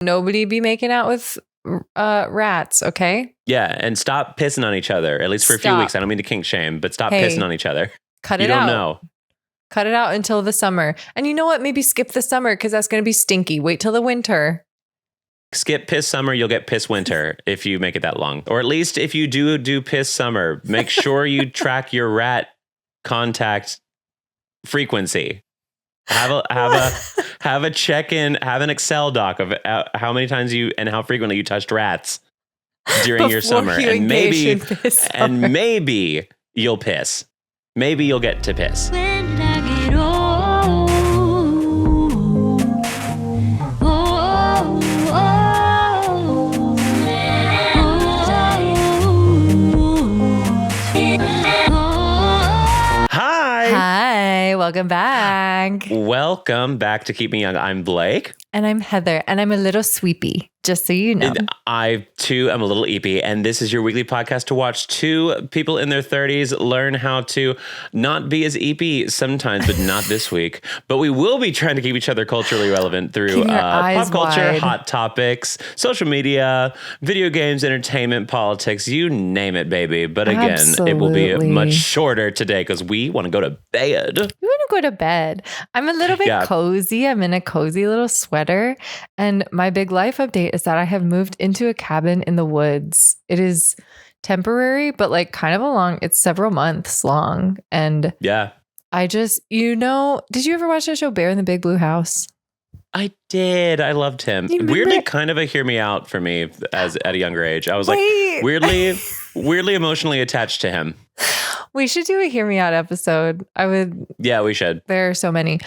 Nobody be making out with rats, okay? Yeah, and stop pissing on each other, at least for a few weeks. I don't mean to kink shame, but stop pissing on each other. Cut it out. You don't know. Cut it out until the summer. And you know what? Maybe skip the summer because that's going to be stinky. Wait till the winter. Skip piss summer, you'll get piss winter if you make it that long. Or at least if you do piss summer, make sure you track your rat contact frequency. Have a check-in, have an Excel doc of how many times you and how frequently you touched rats during your summer. And maybe you'll piss. Maybe you'll get to piss. Welcome back. Welcome back to Keep Me Young. I'm Blake. And I'm Heather. And I'm a little sweepy, just so you know. I, too, am a little eepy. And this is your weekly podcast to watch two people in their 30s learn how to not be as eepy sometimes, but not this week. But we will be trying to keep each other culturally relevant through pop culture, wide. Hot topics, social media, video games, entertainment, politics, you name it, baby. But again, It will be much shorter today because we want to go to bed. We want to go to bed. I'm a little bit cozy. I'm in a cozy little sweater. And my big life update is that I have moved into a cabin in the woods. It is temporary, but like kind of it's several months long. And I just, did you ever watch that show Bear in the Big Blue House? I did. I loved him. Weirdly kind of a hear me out for me at a younger age. I was like weirdly emotionally attached to him. We should do a hear me out episode. Yeah, we should. There are so many.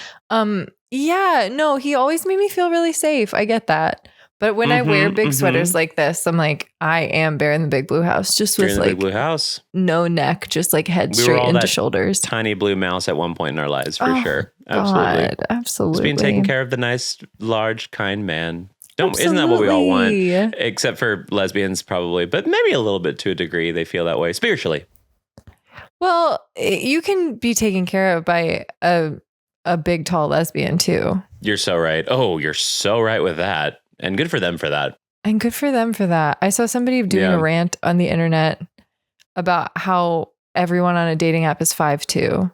He always made me feel really safe. I get that. But when I wear big sweaters like this, I'm like, I am Bear in the Big Blue House. Just with like Big Blue House. No neck, just like head straight into shoulders. Tiny blue mouse at one point in our lives, for sure. Absolutely. God, absolutely. Just being taken care of the nice, large, kind man. Isn't that what we all want? Except for lesbians, probably. But maybe a little bit to a degree, they feel that way spiritually. Well, you can be taken care of by a big, tall lesbian too. You're so right. Oh, you're so right with that. And good for them for that. I saw somebody doing a rant on the internet about how everyone on a dating app is 5'2".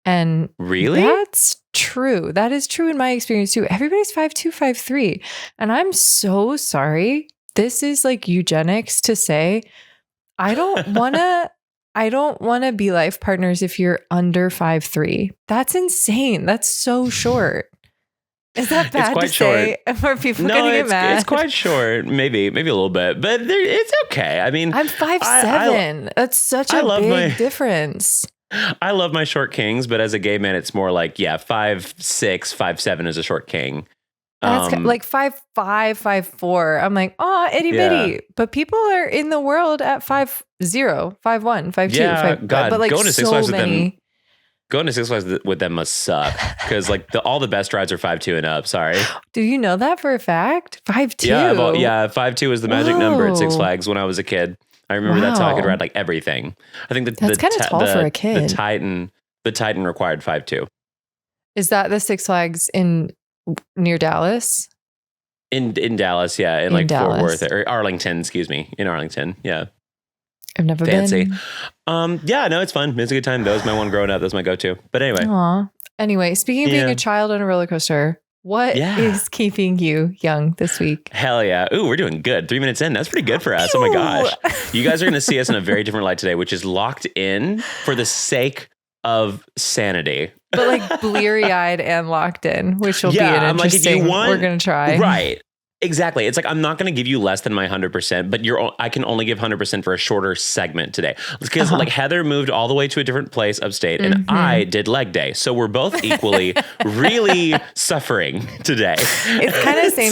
And really? That's true. That is true in my experience too. Everybody's 5'2", 5'3". And I'm so sorry. This is like eugenics to say, I don't want to be life partners if you're under 5'3". That's insane. That's so short. Is that bad to say? Are people going to get mad? It's quite short. Maybe a little bit, but it's okay. I mean, I'm 5'7". That's such a big difference. I love my short kings, but as a gay man, it's more like, 5'6", 5'7" is a short king. That's like 5'5", 5'4". I'm like, itty bitty. But people are in the world at 5'0", 5'1", 5'2". But like going to Six Flags with them. Going to Six Flags with them must suck because like all the best rides are 5'2" and up. Sorry. Do you know that for a fact? 5'2". Yeah. 5'2" was the magic number at Six Flags when I was a kid. I remember that's how I could ride like everything. I think that's kind of tall for a kid. The Titan required 5'2". Is that the Six Flags near Dallas? In Dallas, yeah, in like Dallas. Fort Worth or Arlington, excuse me, in Arlington, yeah. I've never been. Yeah, no, it's fun. It's a good time. That was my one growing up. That was my go-to. But anyway. Aww. Anyway, speaking of being a child on a roller coaster, what is keeping you young this week? Hell yeah. Ooh, we're doing good. 3 minutes in. That's pretty good for us. Oh my gosh. You guys are going to see us in a very different light today, which is locked in for the sake of sanity. But like bleary-eyed and locked in, which will be an interesting, we're going to try. Right. Exactly. It's like, I'm not going to give you less than my 100%, but I can only give 100% for a shorter segment today. Because like Heather moved all the way to a different place upstate and I did leg day. So we're both equally really suffering today. It's kind of same.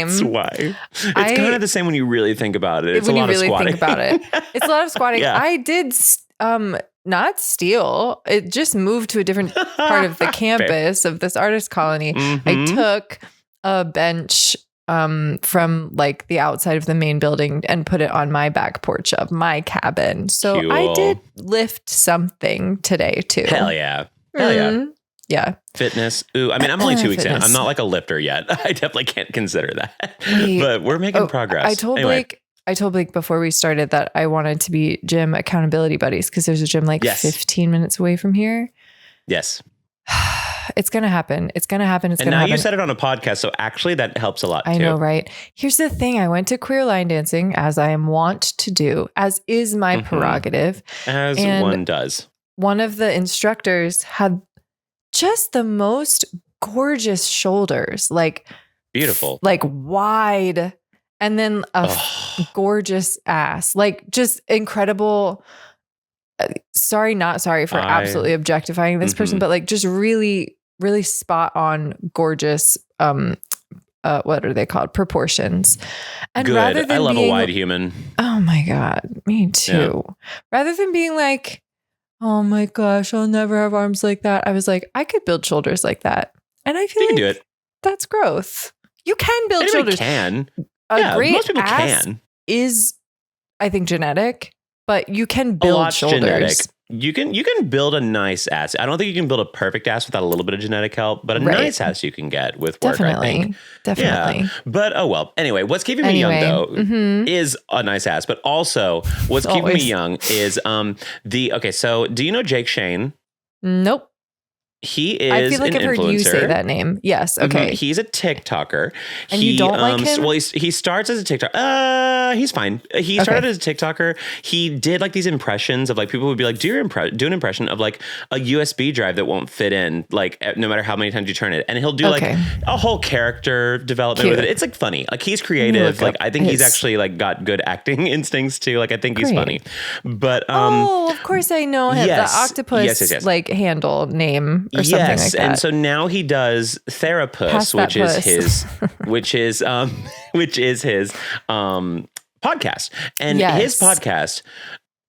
That's why. It's kind of the same when you really think about it. It's a lot of squatting. Think about it. It's a lot of squatting. Yeah. I did not steal. It just moved to a different part of the campus of this artist colony. I took a bench from like the outside of the main building and put it on my back porch of my cabin. So cool. I did lift something today too. Hell yeah. Hell yeah. Yeah. Fitness. Ooh, I mean, I'm only 2 weeks in. Fitness. I'm not like a lifter yet. I definitely can't consider that. Wait. But we're making progress. I told Blake before we started that I wanted to be gym accountability buddies because there's a gym like 15 minutes away from here. Yes. It's going to happen. It's going to happen. It's going to happen. And now you said it on a podcast, so actually that helps a lot too. I know, right? Here's the thing. I went to queer line dancing, as I am wont to do, as is my prerogative. As one does. One of the instructors had just the most gorgeous shoulders, like beautiful, like wide, and then a gorgeous ass, like just incredible. Not sorry for absolutely objectifying this person, but like just really, really spot on, gorgeous. What are they called? Proportions. And good. Rather than I love being, a wide human. Oh my God, me too. Yeah. Rather than being like, oh my gosh, I'll never have arms like that, I was like, I could build shoulders like that, and I feel you like can do it. That's growth. You can build shoulders. Can a great most people ass can. Is, I think, genetic. But you can build shoulders. Genetic. You can build a nice ass. I don't think you can build a perfect ass without a little bit of genetic help, but a nice ass you can get with work, I think. Definitely. Yeah. But oh well. Anyway, what's keeping me young though is a nice ass, but also what's keeping me young is so do you know Jake Shane? Nope. He is I feel like I've heard you say that name. Yes. Okay. He's a TikToker. And you don't like him? Well, he starts as a TikToker. He's fine. He started as a TikToker. He did like these impressions of like people would be like, do an impression of like a USB drive that won't fit in, like no matter how many times you turn it. And he'll do like a whole character development with it. It's like funny. Like he's creative. Like I think he's actually like got good acting instincts too. Like I think he's funny. But of course I know him. The octopus like handle name. Or something like that. And so now he does Therapist, which is his podcast. And his podcast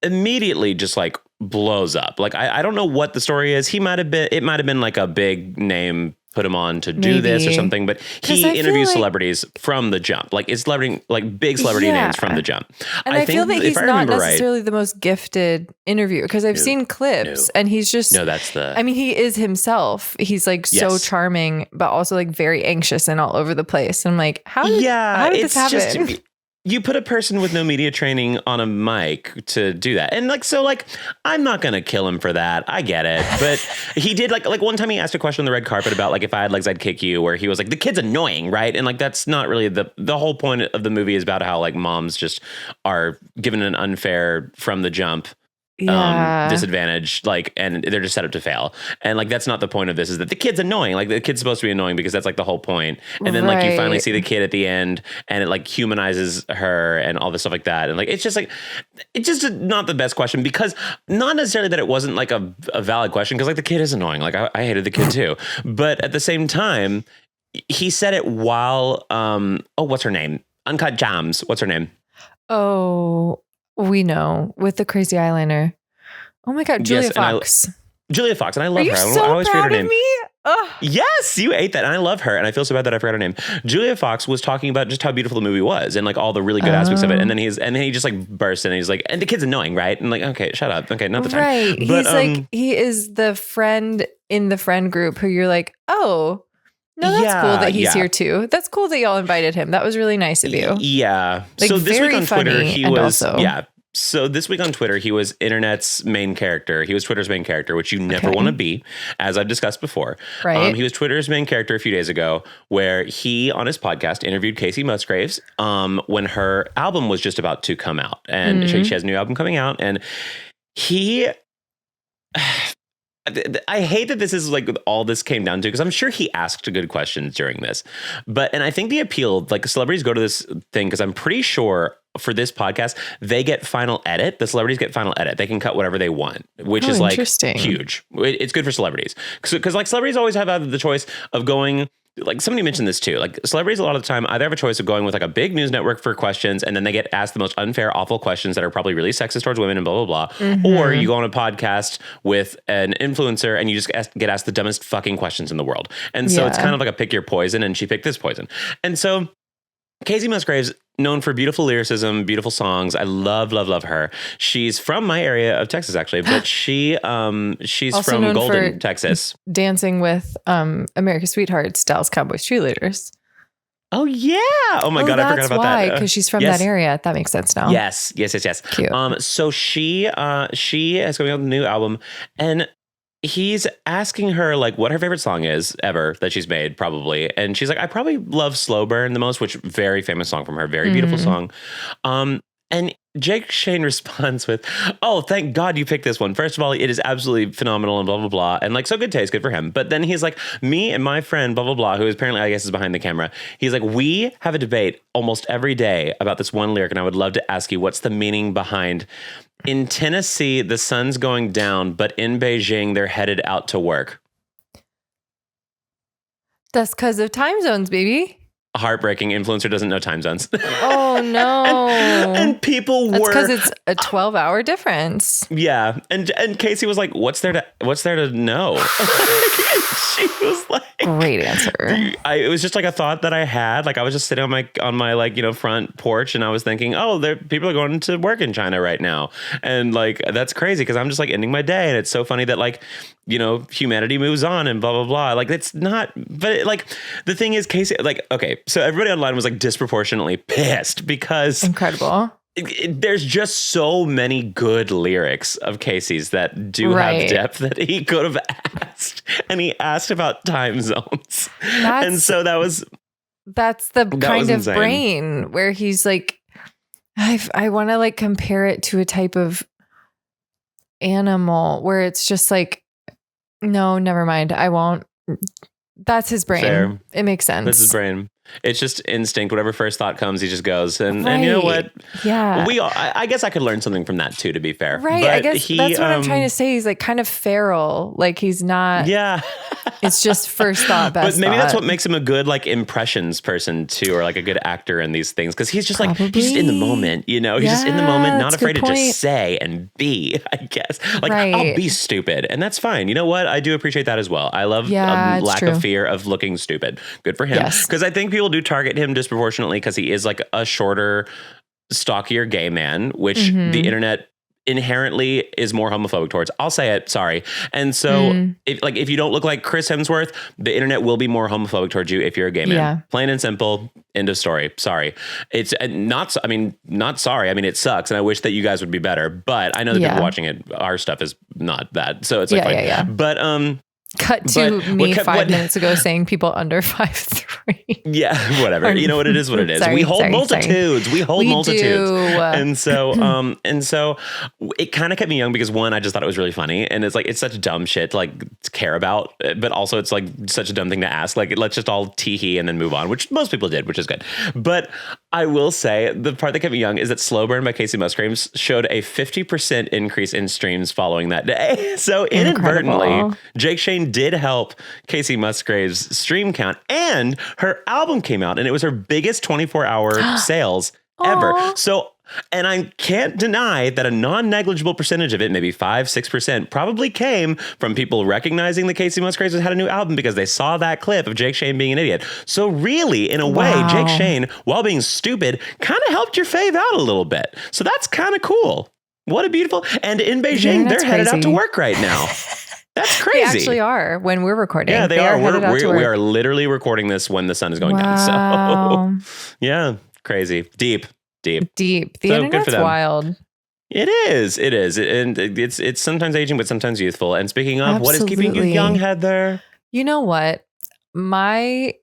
immediately just like blows up. Like I don't know what the story is. It might have been like a big name put him on to do this or something, but he interviews celebrities from the jump. Like it's big celebrity names from the jump. And I feel that he's not necessarily the most gifted interviewer because I've seen clips and he's just, I mean, he is himself. He's like so charming, but also like very anxious and all over the place. And I'm like, how did this happen? You put a person with no media training on a mic to do that. And like, so like, I'm not going to kill him for that. I get it. But he did like one time he asked a question on the red carpet about like, if I had legs, I'd kick you, where he was like, the kid's annoying. Right. And like, that's not really the whole point of the movie is about how like moms just are given an unfair from the jump disadvantage, like, and they're just set up to fail. And like, that's not the point of this, is that the kid's annoying. Like the kid's supposed to be annoying because that's like the whole point. And then like you finally see the kid at the end and it like humanizes her and all this stuff like that. And like, it's just not the best question, because not necessarily that it wasn't like a valid question, because like the kid is annoying. Like I hated the kid too. But at the same time, he said it while, what's her name? Uncut Gems. What's her name? Oh, we know, with the crazy eyeliner. Oh my God, Julia Fox. Julia Fox, and I love her. So I always forget her name. Me? Yes, you ate that, and I love her, and I feel so bad that I forgot her name. Julia Fox was talking about just how beautiful the movie was, and like all the really good aspects of it, and then he just like bursts in, and he's like, and the kid's annoying, right? And like, okay, shut up, okay, not the time. Right, but, he's like, he is the friend in the friend group who you're like, oh. No, that's cool that he's here too. That's cool that y'all invited him. That was really nice of you. Yeah. Like, so this week on Twitter, he was also, So this week on Twitter, he was internet's main character. He was Twitter's main character, which you never want to be, as I've discussed before. Right. He was Twitter's main character a few days ago, where he, on his podcast, interviewed Casey Musgraves when her album was just about to come out. And she has a new album coming out. And he... I hate that this is like all this came down to, because I'm sure he asked good questions during this. And I think the appeal, like celebrities go to this thing, because I'm pretty sure for this podcast, they get final edit. The celebrities get final edit. They can cut whatever they want, which is like huge. It's good for celebrities. Because like celebrities always have either the choice of going, like somebody mentioned this too, like celebrities a lot of the time either have a choice of going with like a big news network for questions, and then they get asked the most unfair, awful questions that are probably really sexist towards women and blah, blah, blah. Or you go on a podcast with an influencer and you just get asked the dumbest fucking questions in the world. And so it's kind of like a pick your poison, and she picked this poison. And so Casey Musgraves, known for beautiful lyricism, beautiful songs. I love, love, love her. She's from my area of Texas, actually, but she's Also from known Golden, for Texas. Dancing with America's Sweethearts, Dallas Cowboys cheerleaders. Oh yeah! Oh my God, I forgot about that. Because she's from yes. that area. That makes sense now. Yes. Cute. So she is coming out with a new album, and he's asking her like what her favorite song is ever that she's made, probably. And she's like, I probably love Slow Burn the most, which very famous song from her, very beautiful song. And Jake Shane responds with, oh, thank God you picked this one. First of all, it is absolutely phenomenal and blah, blah, blah. And like, so good taste, good for him. But then he's like, me and my friend, blah, blah, blah, who apparently, I guess, is behind the camera. He's like, we have a debate almost every day about this one lyric. And I would love to ask you, what's the meaning behind, in Tennessee, the sun's going down, but in Beijing, they're headed out to work. That's because of time zones, baby. Heartbreaking. Influencer doesn't know time zones. Oh no! and people That's were because it's a 12-hour difference. Yeah, and Casey was like, "What's there to know?" She was like, "Great answer." It was just like a thought that I had. Like I was just sitting on my like front porch, and I was thinking, "Oh, people are going to work in China right now," and like that's crazy because I'm just like ending my day, and it's so funny that like humanity moves on and blah blah blah. Like it's not, but like the thing is, Casey, like okay. So everybody online was like disproportionately pissed because incredible. There's just so many good lyrics of Casey's that do have depth that he could have asked, and he asked about time zones, and so that's the kind of insane. Brain where he's like, I want to like compare it to a type of animal where it's just like, no, never mind, I won't. That's his brain. Fair. It makes sense. That's his brain. It's just instinct. Whatever first thought comes, he just goes. And you know what? Yeah. I guess I could learn something from that too, to be fair. Right. But I guess that's what I'm trying to say. He's like kind of feral. Like he's not. Yeah. It's just first thought, best But maybe thought. that's what makes him a good like impressions person too, or like a good actor in these things. Because he's just like, he's just in the moment, He's just in the moment, not afraid to just say and be, I guess. Like, I'll be stupid. And that's fine. You know what? I do appreciate that as well. I love lack of fear of looking stupid. Good for him. Because I think people do target him disproportionately because he is like a shorter, stockier gay man, which the internet inherently is more homophobic towards. I'll say it, sorry. And so if you don't look like Chris Hemsworth, the internet will be more homophobic towards you if you're a gay man. Yeah. Plain and simple, end of story. Sorry. It's not sorry. I mean, it sucks and I wish that you guys would be better, but I know that people watching it, our stuff is not that. So it's like, fine. But, Cut to me 5 minutes ago saying people under 5'3". Yeah, whatever. You know what it is, what it is. We hold multitudes. We hold multitudes. And so it kind of kept me young because one, I just thought it was really funny. And it's like, it's such dumb shit to like to care about, but also it's like such a dumb thing to ask. Like, let's just all tee-hee and then move on, which most people did, which is good. But I will say the part that kept me young is that Slow Burn by Casey Musgraves showed a 50% increase in streams following that day. So inadvertently, Jake Shane did help Casey Musgraves' stream count, and her album came out and it was her biggest 24-hour sales ever. So, and I can't deny that a non-negligible percentage of it, maybe 5-6%, probably came from people recognizing that Casey Musgraves had a new album because they saw that clip of Jake Shane being an idiot. So really, in a way, Jake Shane, while being stupid, kind of helped your fave out a little bit. So that's kind of cool. What a beautiful, and in Beijing, they're headed out to work right now. That's crazy. They actually are when we're recording. Yeah, they are. We are literally recording this when the sun is going down. So yeah, crazy. Deep. The internet's wild. It is. And it's sometimes aging, but sometimes youthful. And speaking of, what is keeping you young, Heather? You know what? My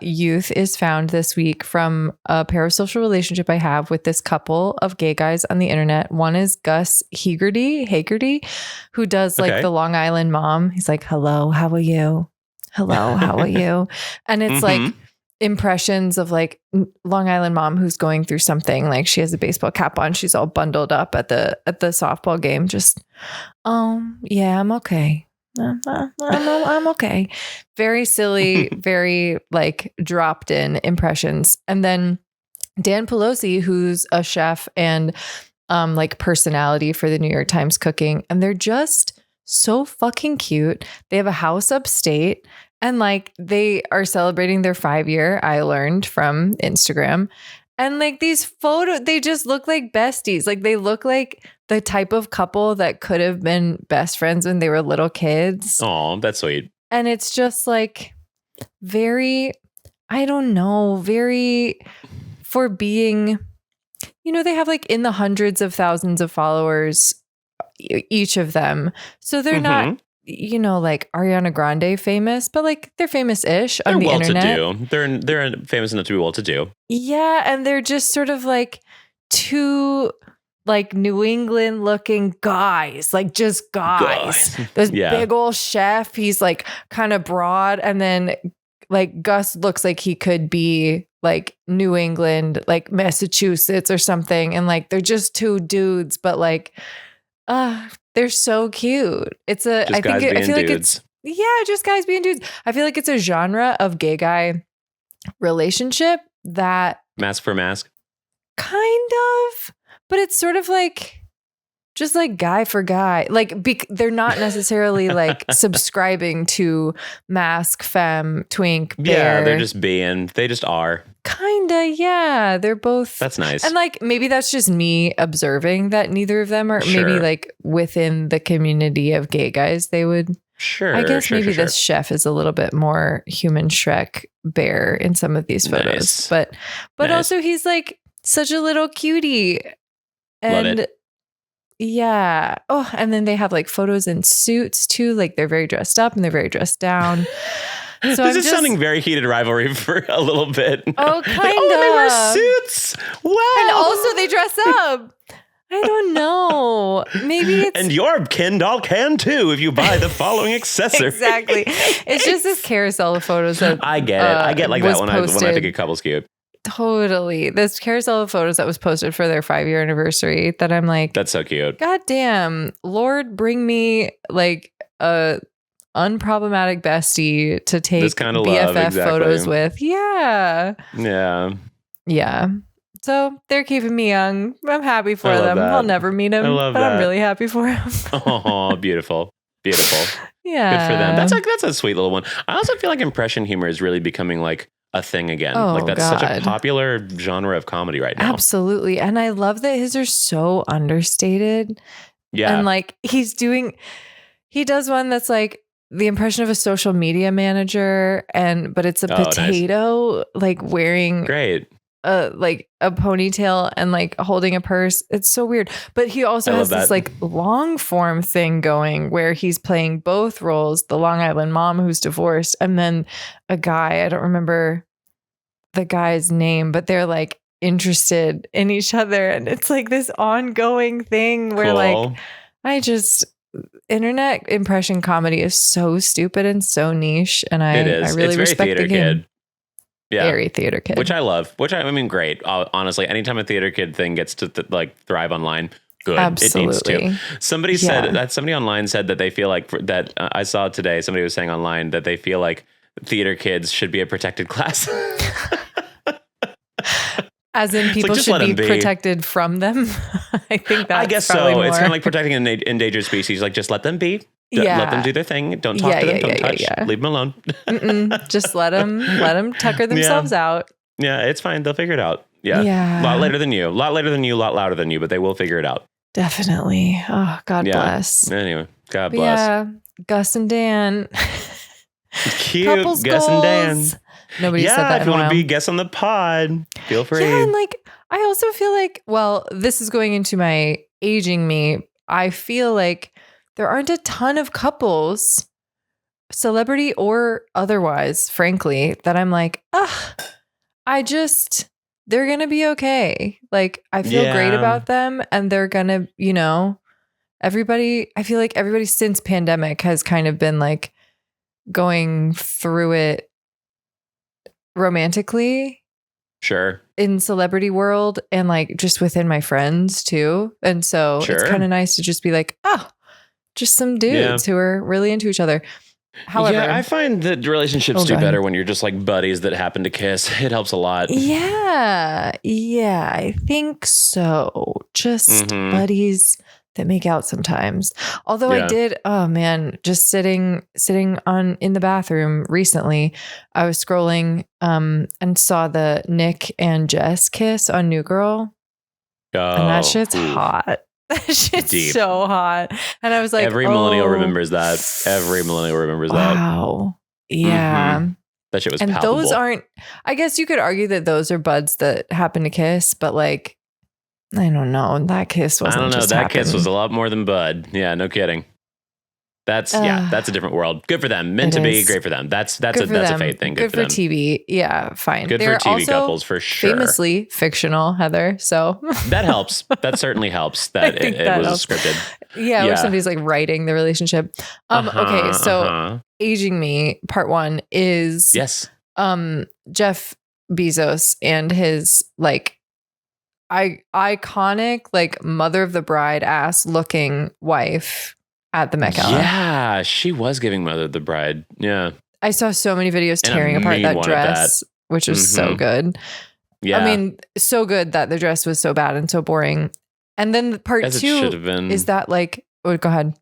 youth is found this week from a parasocial relationship I have with this couple of gay guys on the internet. One is Gus Heagerty, who does like the Long Island mom. He's like, hello, how are you? Hello, how are you? And it's like impressions of like Long Island mom who's going through something. Like she has a baseball cap on. She's all bundled up at the softball game. Just, yeah, I'm okay. I'm okay. Very silly, very like dropped in impressions. And then Dan Pelosi, who's a chef and like personality for the New York Times cooking. And they're just so fucking cute. They have a house upstate And like they are celebrating their 5-year, I learned from Instagram. And like these photos, they just look like besties. Like they look like the type of couple that could have been best friends when they were little kids. Oh, that's sweet. And it's just like very, I don't know, very for being, you know, they have like in the hundreds of thousands of followers, each of them. So they're not, you know, like Ariana Grande famous, but like they're famous-ish on the internet. Well-to-do. They're famous enough to be well-to-do. Yeah, and they're just sort of like two like New England looking guys, like just guys. This big old chef, he's like kind of broad, and then like Gus looks like he could be like New England, like Massachusetts or something, and like they're just two dudes, but like they're so cute. It's a just I feel like it's just guys being dudes. I feel like it's a genre of gay guy relationship that mask for mask. Kind of, but it's sort of like just like guy for guy. Like they're not necessarily like subscribing to mask, femme, twink, bear. Yeah, they're just being. They just are. Kinda, yeah. They're both. That's nice. And like maybe that's just me observing that neither of them are maybe like within the community of gay guys. They would. Sure. I guess maybe this chef is a little bit more human Shrek bear in some of these photos, but also he's like such a little cutie. And love it. Yeah. Oh, and then they have like photos in suits too. Like they're very dressed up and they're very dressed down. So this is sounding very heated rivalry for a little bit. Oh, kind of. They wear suits. Wow. And also they dress up. I don't know. Maybe it's... And your Ken doll can too if you buy the following accessory. Exactly. It's just this carousel of photos that I get it. I get like that when I think a couple's cute. Totally. This carousel of photos that was posted for their 5-year anniversary that I'm like... That's so cute. God damn. Lord, bring me like a unproblematic bestie to take this kind of BFF photos with. Yeah. Yeah. Yeah. So they're keeping me young. I'm happy for them. I'll never meet him, but I'm really happy for him. Oh, beautiful. Beautiful. Yeah. Good for them. That's a sweet little one. I also feel like impression humor is really becoming like a thing again. Oh, like that's such a popular genre of comedy right now. Absolutely. And I love that his are so understated. Yeah. And like he does one that's like the impression of a social media manager but it's a potato like wearing great. Like a ponytail and like holding a purse. It's so weird. But he also has this like long form thing going where he's playing both roles, the Long Island mom who's divorced, and then a guy, I don't remember the guy's name, but they're like interested in each other. And it's like this ongoing thing where like, internet impression comedy is so stupid and so niche. And I really respect the game. Kid. Yeah. Very theater kid. Which I love. I mean, great. Honestly, anytime a theater kid thing gets to like thrive online, good. Absolutely. It needs to. Somebody said that somebody online said that they feel like that. I saw today, somebody was saying online that they feel like theater kids should be a protected class. As in people should be protected from them. I think that's I guess so. More. It's kind of like protecting an endangered species. Like just let them be. Let them do their thing. Don't talk to them. Don't touch. Leave them alone. Just let them tucker themselves out. Yeah, it's fine. They'll figure it out. Yeah. A lot later than you. A lot later than you. A lot louder than you. But they will figure it out. Definitely. Oh, God bless. Anyway, God bless. Yeah. Gus and Dan. Cute. Couples Gus goals. and Dan. Nobody said that if you want to be guest on the pod, feel free. Yeah, and like I also feel like, well, this is going into my aging me. I feel like there aren't a ton of couples, celebrity or otherwise, frankly, that I'm like, they're going to be okay. Like, I feel great about them and they're going to, I feel like everybody since pandemic has kind of been like going through it romantically. Sure. In celebrity world and like just within my friends too. And so it's kind of nice to just be like, just some dudes who are really into each other. However, I find that relationships do better when you're just like buddies that happen to kiss. It helps a lot. Yeah, I think so. Just buddies that make out sometimes. Although I did, oh man, just sitting in the bathroom recently, I was scrolling and saw the Nick and Jess kiss on New Girl. Oh, and that shit's hot. That shit's deep. So hot. And I was like, every millennial remembers that. Every millennial remembers that. Wow. Yeah. Mm-hmm. That shit was and palpable. Those aren't, I guess you could argue that those are buds that happen to kiss, but like, I don't know. That kiss wasn't. I don't know. Just that happen. kiss was a lot more than bud. Yeah, no kidding. That's a different world. Good for them. Meant to be. Great for them. That's a fate thing. Good for them. TV. Yeah, fine. Good They're for TV also couples for sure. Famously fictional, Heather. So that helps. That certainly helps. That it was scripted. Yeah, where somebody's like writing the relationship. Okay, so Aging Me Part 1 is Jeff Bezos and his like iconic like mother of the bride ass looking wife at the Met Gala. Yeah, she was giving mother of the bride. Yeah. I saw so many videos tearing apart that dress, which was so good. Yeah. I mean, so good that the dress was so bad and so boring. And then part 2 is that like, oh, go ahead.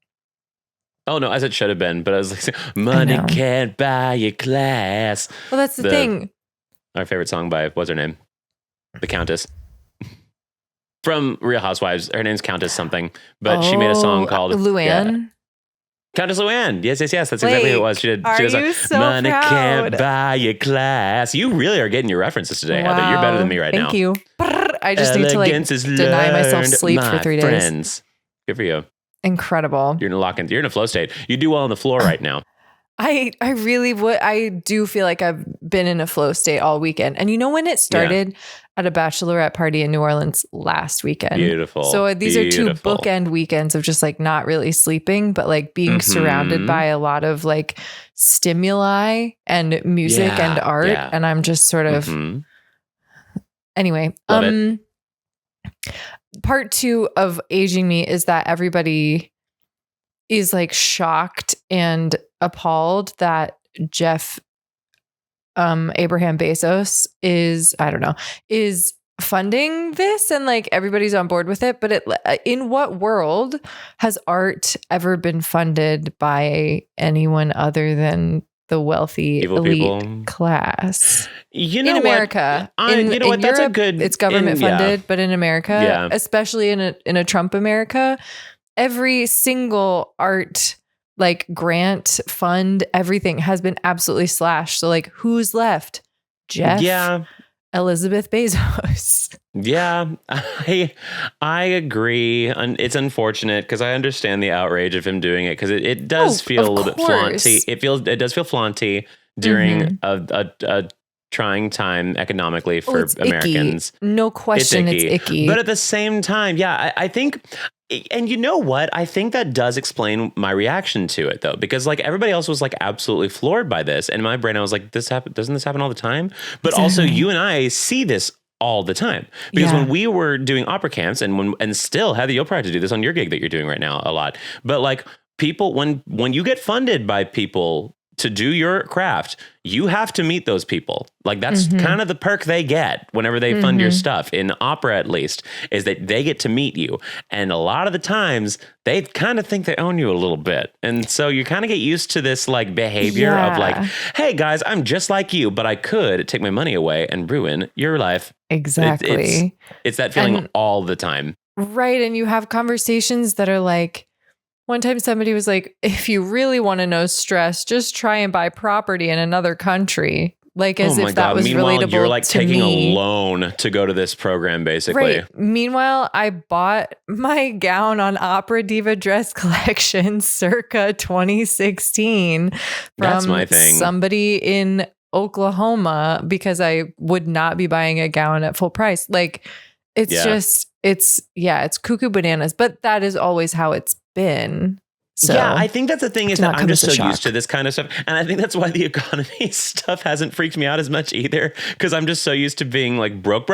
Oh, no, as it should have been. But I was like, money can't buy your class. Well, that's the thing. Our favorite song by, what's her name? The Countess. From Real Housewives. Her name's Countess something. But she made a song called Luann. Yeah. Countess Luann. Yes. That's exactly who it was. She was like, so money proud. Can't buy your class. You really are getting your references today, Heather. You're better than me right now. Thank you. I just need to like deny myself sleep for 3 days. Friends. Good for you. Incredible. You're in a flow state. You do well on the floor right now. I really would. I do feel like I've been in a flow state all weekend. And you know when it started at a bachelorette party in New Orleans last weekend. Beautiful. So these are 2 bookend weekends of just like not really sleeping, but like being surrounded by a lot of like stimuli and music and art. Yeah. And I'm just sort of anyway. Part 2 of Aging Me is that everybody is like shocked and appalled that Jeff Abraham Bezos is funding this and like everybody's on board with it. But in what world has art ever been funded by anyone other than the wealthy evil elite people. Class? You know in America, in Europe, that's a good. It's government funded, but in America, especially in a Trump America, every single art like grant fund, everything has been absolutely slashed. So like, who's left? Jeff, Elizabeth Bezos. Yeah, I agree. And it's unfortunate because I understand the outrage of him doing it because it does feel a little bit flaunty. It does feel flaunty during a trying time economically for Americans. Icky. No question, it's icky. But at the same time, I think, and you know what? I think that does explain my reaction to it though, because like everybody else was like absolutely floored by this. And in my brain, I was like, doesn't this happen all the time? But also you and I see this all the time because when we were doing opera camps and still, Heather, you'll probably have to do this on your gig that you're doing right now a lot. But like people, when you get funded by people to do your craft, you have to meet those people. Like that's kind of the perk they get whenever they fund your stuff in opera, at least, is that they get to meet you. And a lot of the times they kind of think they own you a little bit. And so you kind of get used to this like behavior of like, hey guys, I'm just like you, but I could take my money away and ruin your life. Exactly. It's that feeling all the time. Right. And you have conversations that are like, one time somebody was like, if you really want to know stress, just try and buy property in another country. Like as if that was Meanwhile, relatable you're like to taking me. a loan to go to this program, basically. Right. Meanwhile, I bought my gown on Opera Diva Dress Collection circa 2016 That's my thing. Somebody in Oklahoma because I would not be buying a gown at full price. Like it's just, it's cuckoo bananas, but that is always how it's been. So, yeah, I think that's the thing is that I'm just so used to this kind of stuff. And I think that's why the economy stuff hasn't freaked me out as much either. Because I'm just so used to being like broke.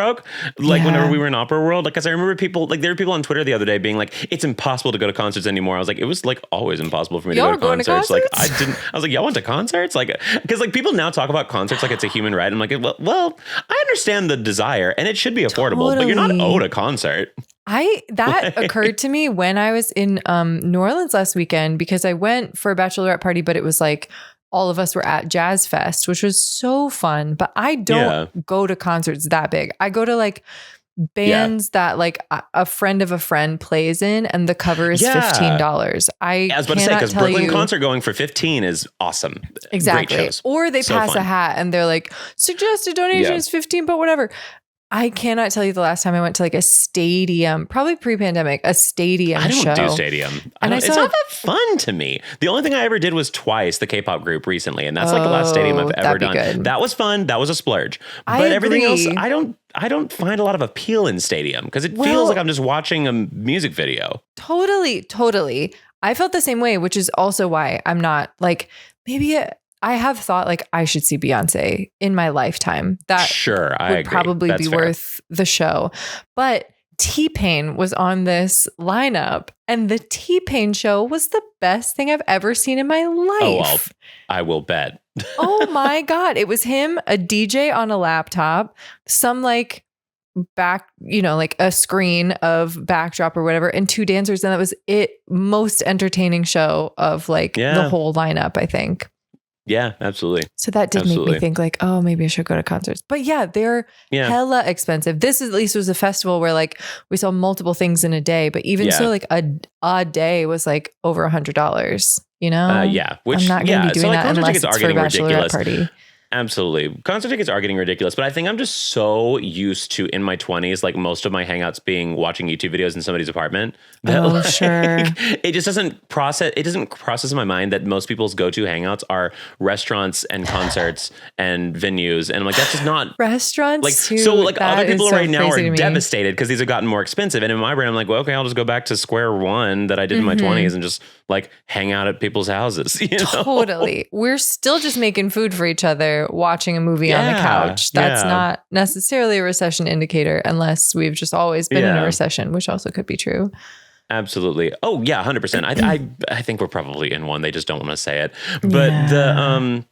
Like whenever we were in opera world, like, because I remember people, like there were people on Twitter the other day being like, it's impossible to go to concerts anymore. I was like, it was like always impossible for me to go to concerts. Like I was like, y'all went to concerts? Like, because like people now talk about concerts like it's a human right. I'm like, well, I understand the desire and it should be affordable, but you're not owed a concert. That occurred to me when I was in New Orleans last weekend, because I went for a bachelorette party, but it was like all of us were at Jazz Fest, which was so fun. But I don't go to concerts that big. I go to like bands that like a friend of a friend plays in, and the cover is $15. I was about to say, because Brooklyn concert going for $15 is awesome. Exactly. Great shows. Or they pass a hat and they're like, suggested donation is $15, but whatever. I cannot tell you the last time I went to like a stadium, probably pre-pandemic, a stadium show. I don't do stadium. It's not that fun to me. The only thing I ever did was twice the K-pop group recently, and that's like the last stadium I've ever done. Good. That was fun. That was a splurge. But everything else, I don't find a lot of appeal in stadium, because it feels like I'm just watching a music video. Totally. I felt the same way, which is also why I'm not like, I have thought like I should see Beyonce in my lifetime. That would probably be worth the show. But T-Pain was on this lineup, and the T-Pain show was the best thing I've ever seen in my life. Oh, well, I will bet. Oh my God. It was him, a DJ on a laptop, some like like a screen of backdrop or whatever, and two dancers. And that was it. Most entertaining show of like the whole lineup, I think. Yeah, absolutely. So that did make me think like, oh, maybe I should go to concerts. But yeah, they're hella expensive. This at least was a festival where like we saw multiple things in a day. But even so, like a day was like over $100, you know? Which, I'm not going to be doing that unless it's for a bachelorette party. Absolutely. Concert tickets are getting ridiculous, but I think I'm just so used to, in my 20s, like most of my hangouts being watching YouTube videos in somebody's apartment. That sure. It just doesn't process in my mind that most people's go-to hangouts are restaurants and concerts and venues. And I'm like, that's just not restaurants. Like, too. So like other people right now are me. devastated because these have gotten more expensive. And in my brain, I'm like, well, okay, I'll just go back to square one that I did in my 20s and just like hang out at people's houses. You know? Totally. We're still just making food for each other, watching a movie on the couch. That's not necessarily a recession indicator, unless we've just always been in a recession, which also could be true. Absolutely. Oh yeah, 100%. I think we're probably in one. They just don't want to say it. But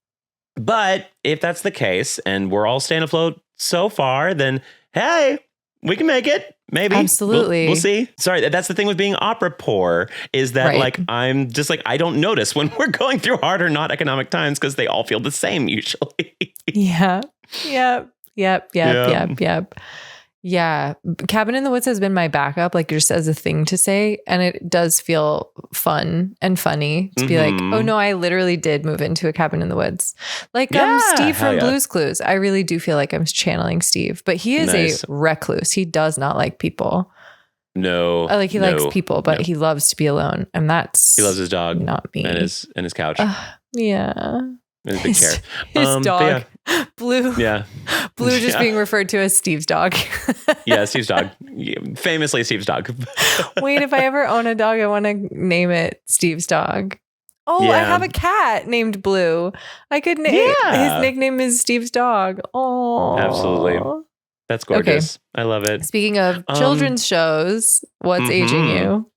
but if that's the case and we're all staying afloat so far, then hey, we can make it. Maybe. Absolutely. We'll see. Sorry, that's the thing with being opera poor, is that like I'm just like, I don't notice when we're going through hard or not economic times, because they all feel the same usually. Yep. Yeah. Cabin in the Woods has been my backup, like just as a thing to say. And it does feel fun and funny to be like, oh no, I literally did move into a cabin in the woods. Like Steve from Blue's Clues. I really do feel like I'm channeling Steve, but he is a recluse. He does not like people. No. He likes people, but he loves to be alone. And he loves his dog. Not me. And his couch. Yeah. And his big chair. His dog. Blue. Yeah. Blue just being referred to as Steve's dog. Yeah, Steve's dog. Famously Steve's dog. Wait, if I ever own a dog, I want to name it Steve's dog. Oh, I have a cat named Blue. I could name his nickname is Steve's dog. Oh. Absolutely. That's gorgeous. Okay. I love it. Speaking of children's shows, what's aging you?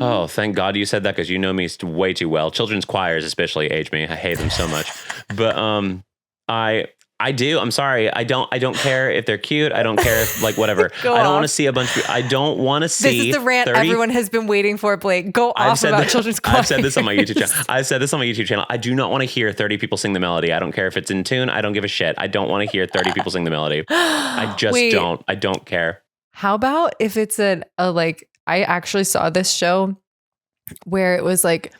Oh, thank God you said that, because you know me way too well. Children's choirs especially age me. I hate them so much. But I do. I'm sorry. I don't care if they're cute. I don't care if like whatever. I don't want to see a bunch of. I don't want to see. This is the rant everyone has been waiting for. Blake, go off about children's choirs. I've said this on my YouTube channel. I do not want to hear 30 people sing the melody. I don't care if it's in tune. I don't give a shit. I don't want to hear 30 people sing the melody. I just don't. I don't care. How about if it's a like? I actually saw this show where it was like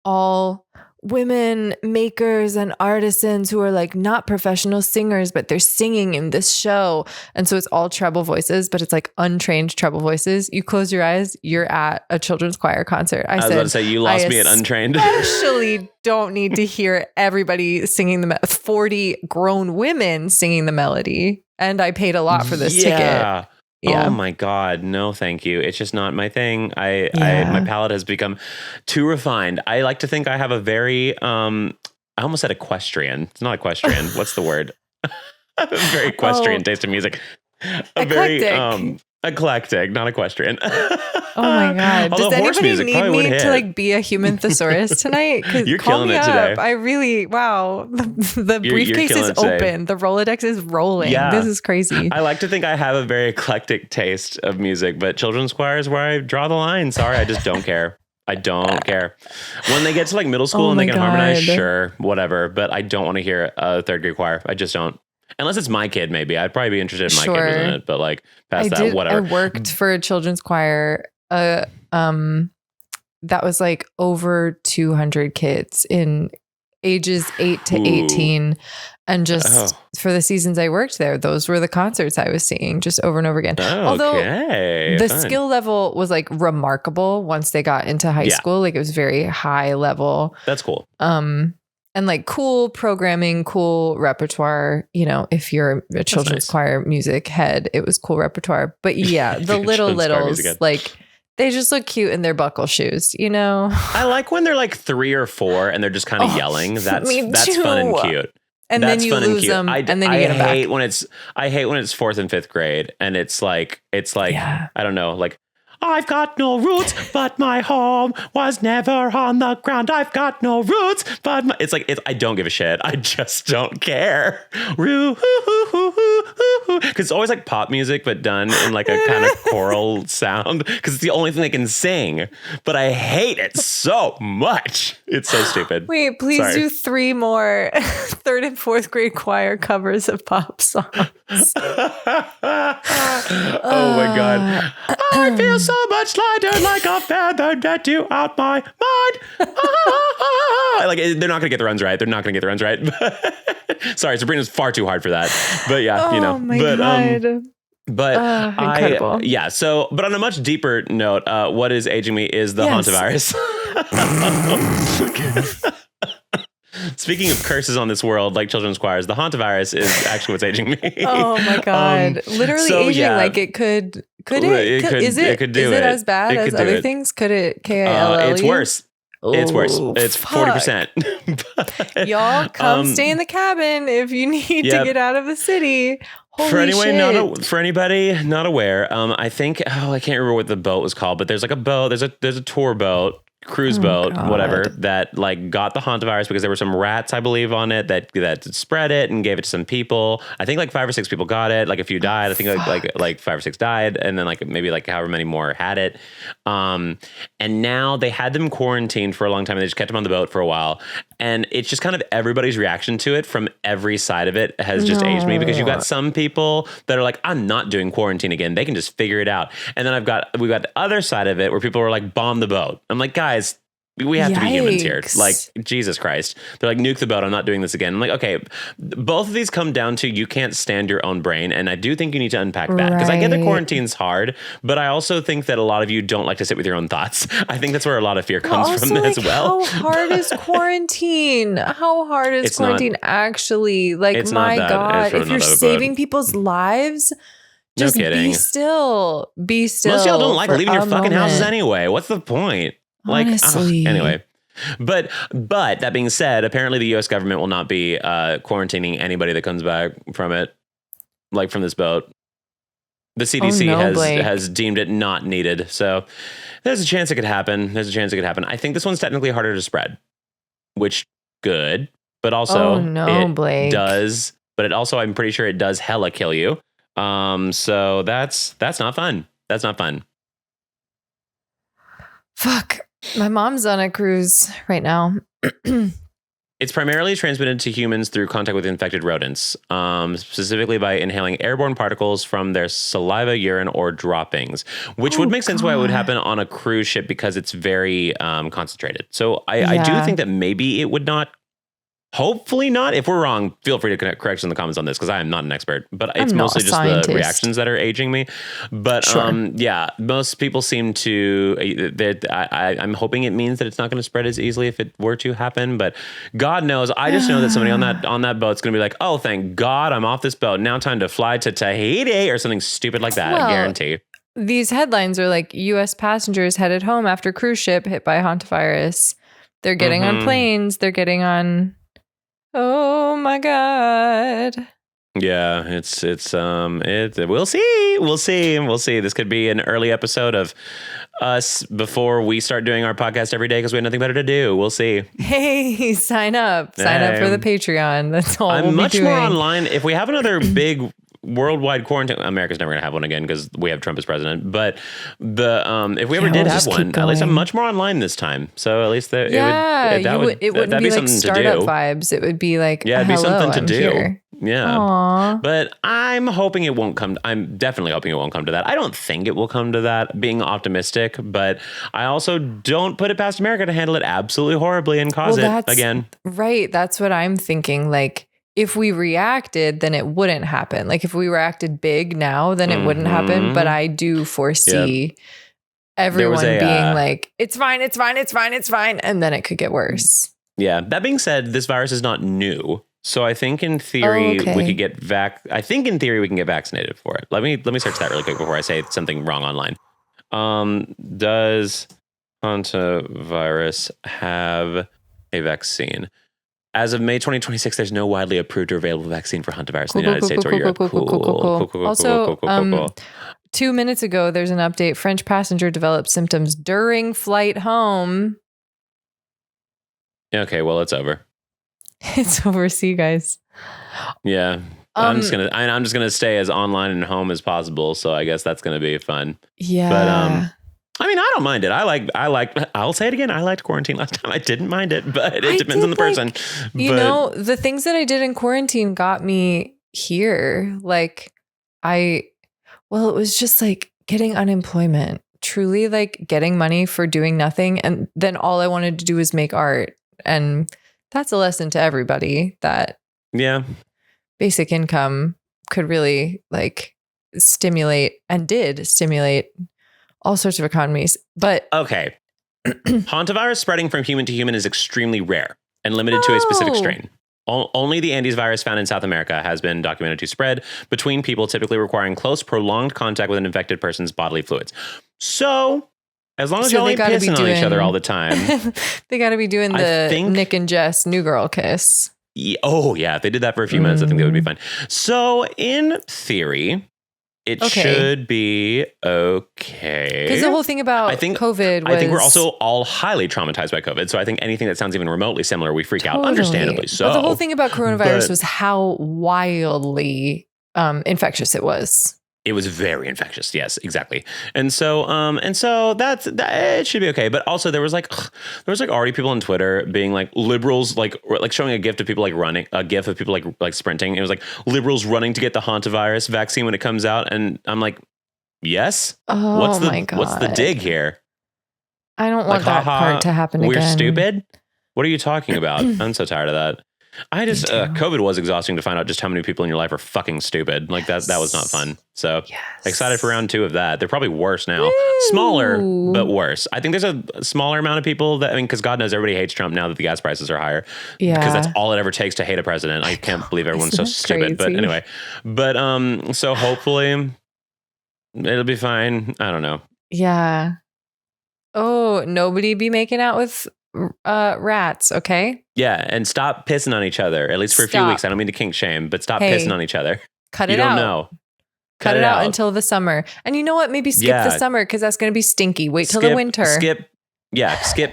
all women makers and artisans who are like not professional singers, but they're singing in this show. And so it's all treble voices, but it's like untrained treble voices. You close your eyes, you're at a children's choir concert. I was about to say, you lost me at untrained. I actually don't need to hear everybody singing 40 grown women singing the melody. And I paid a lot for this ticket. Yeah. Oh my God. No, thank you. It's just not my thing. My palate has become too refined. I like to think I have a very, I almost said equestrian. It's not equestrian. What's the word? A very equestrian taste in music. Eclectic, not equestrian. Oh my God. Although Does horse anybody music need probably would me hit. to like be a human thesaurus tonight? Because You're call killing me it up. today. I really, wow. The briefcase killing is it today. open. The Rolodex is rolling. Yeah. This is crazy. I like to think I have a very eclectic taste of music, but children's choir is where I draw the line. Sorry, I just don't care. I don't care. When they get to like middle school and they can harmonize, sure, whatever. But I don't want to hear a third grade choir. I just don't. Unless it's my kid, maybe. I'd probably be interested in my kid doing it. But like past that, whatever. I worked for a children's choir. That was like over 200 kids in ages 8 to 18. And just for the seasons I worked there, those were the concerts I was singing just over and over again. Although the skill level was like remarkable once they got into high school. Like it was very high level. That's cool. And like cool programming, cool repertoire. You know, if you're a children's choir music head, it was cool repertoire. But yeah, the littles, like they just look cute in their buckle shoes, you know? I like when they're like 3 or 4 and they're just kind of yelling. That's fun and cute. And that's then you lose them, and then you get them back. I hate when it's 4th and 5th grade, and it's like I don't know, like I've got no roots, but my home was never on the ground. I've got no roots, but it's like I don't give a shit. I just don't care. Because it's always like pop music, but done in like a kind of choral sound. Because it's the only thing they can sing. But I hate it so much. It's so stupid. Wait, please do 3 more 3rd and 4th grade choir covers of pop songs. Oh my God. I feel so much lighter like a feather that you out my mind. Like they're not going to get the runs right. They're not going to get the runs right. Sorry, Sabrina's far too hard for that. But yeah, you know. Oh my God. But incredible. So, but on a much deeper note, what is aging me is the Hantavirus. Speaking of curses on this world, like children's choirs, the Hantavirus is actually what's aging me. Oh my God. Literally aging like it could. Is it as bad as other things? Could it KILL? It's worse. It's worse. It's 40%. Y'all come stay in the cabin if you need to get out of the city. Holy shit. For anybody not aware, I think I can't remember what the boat was called, but there's like a boat. There's a tour boat. Cruise boat, whatever, that like got the Hantavirus because there were some rats, I believe, on it that spread it and gave it to some people. I think like 5 or 6 people got it. Like a few died. I think like 5 or 6 died, and then like maybe like however many more had it. And now they had them quarantined for a long time. And they just kept them on the boat for a while, and it's just kind of everybody's reaction to it from every side of it has just aged me because you've got some people that are like, I'm not doing quarantine again. They can just figure it out. And then we got the other side of it where people are like, bomb the boat. I'm like, guys, we have to be humans here. Like, Jesus Christ. They're like, nuke the boat. I'm not doing this again. I'm like, okay, both of these come down to you can't stand your own brain. And I do think you need to unpack that. Because I get that quarantine's hard, but I also think that a lot of you don't like to sit with your own thoughts. I think that's where a lot of fear comes from as well. How hard is quarantine? How hard is quarantine actually? Like, my God, if you're saving people's lives, just be still. Be still. Most of y'all don't like leaving your fucking houses anyway. What's the point? Like, anyway, but that being said, apparently the U.S. government will not be quarantining anybody that comes back from it, like from this boat. The CDC has deemed it not needed. So there's a chance it could happen. I think this one's technically harder to spread, which good, but also Blake. does. But it also, I'm pretty sure it does hella kill you. So that's not fun. That's not fun. Fuck. My mom's on a cruise right now. It's primarily transmitted to humans through contact with infected rodents, specifically by inhaling airborne particles from their saliva, urine, or droppings, which would make sense why it would happen on a cruise ship because it's very concentrated. So I do think that maybe it would not. Hopefully not. If we're wrong, feel free to correct us in the comments on this because I am not an expert, but it's mostly just the reactions that are aging me. But most people seem to, I'm hoping it means that it's not going to spread as easily if it were to happen, but God knows. I just know that somebody on that boat's going to be like, oh, thank God I'm off this boat. Now time to fly to Tahiti or something stupid like that. I guarantee. These headlines are like U.S. passengers headed home after cruise ship hit by Hantavirus. They're getting on planes. They're getting on... Oh my God. Yeah, we'll see. This could be an early episode of us before we start doing our podcast every day because we have nothing better to do. We'll see. Hey, sign up for the Patreon. That's all. I'm much more online. If we have another big worldwide quarantine, America's never going to have one again because we have Trump as president. But if we ever did have one, at least I'm much more online this time. So at least it wouldn't be like startup vibes. It would be like, it'd be something to do. Here. Yeah. Aww. But I'm definitely hoping it won't come to that. I don't think it will come to that, being optimistic, but I also don't put it past America to handle it absolutely horribly and cause it again. Right. That's what I'm thinking. Like, if we reacted, then it wouldn't happen. Like, if we reacted big now, then it wouldn't happen. But I do foresee everyone being like, it's fine. And then it could get worse. Yeah. That being said, this virus is not new. So I think in theory we could get I think in theory we can get vaccinated for it. Let me search that really quick before I say something wrong online. Does Hantavirus have a vaccine? As of May 2026, there's no widely approved or available vaccine for Hantavirus in the United States or Europe. Cool. Also, 2 minutes ago, there's an update. French passenger developed symptoms during flight home. Okay, well, it's over. It's over. See you guys. Yeah. I'm just gonna stay as online and home as possible. So I guess that's gonna be fun. Yeah. But I mean, I don't mind it. I'll say it again. I liked quarantine last time. I didn't mind it, but it depends on the person. The things that I did in quarantine got me here. Like it was just like getting unemployment, truly like getting money for doing nothing. And then all I wanted to do was make art. And that's a lesson to everybody that basic income could really like stimulate and did stimulate all sorts of economies. But okay. Hantavirus spreading from human to human is extremely rare and limited to a specific strain. Only the Andes virus found in South America has been documented to spread between people, typically requiring close, prolonged contact with an infected person's bodily fluids. So as long as y'all ain't pissing on each other all the time. They got to be doing the Nick and Jess new girl kiss. If they did that for a few minutes, I think that would be fine. So in theory, it should be okay. Because the whole thing about COVID was... I think we're also all highly traumatized by COVID. So I think anything that sounds even remotely similar, we freak out, understandably so. But the whole thing about coronavirus was how wildly infectious it was. It was very infectious. Yes, exactly. And so that it should be okay. But also there was already people on Twitter being like liberals, like showing a gift of people like running, a gif of people like sprinting. It was like liberals running to get the Hantavirus vaccine when it comes out. And I'm like, yes. Oh, what's the dig here? I don't want that part to happen again. We're stupid. What are you talking about? I'm so tired of that. COVID was exhausting to find out just how many people in your life are fucking stupid. Like that was not fun. So excited for round 2 of that. They're probably worse now. Woo! Smaller, but worse. I think there's a smaller amount of people because God knows everybody hates Trump now that the gas prices are higher. Yeah. Because that's all it ever takes to hate a president. I can't believe everyone's so stupid. But anyway, so hopefully it'll be fine. I don't know. Yeah. Oh, nobody be making out with rats, okay? Yeah, and stop pissing on each other, at least for a few weeks. I don't mean to kink shame, but stop pissing on each other. Cut it out. You don't know. Cut it out until the summer. And you know what? Maybe skip the summer because that's going to be stinky. Wait till the winter. Skip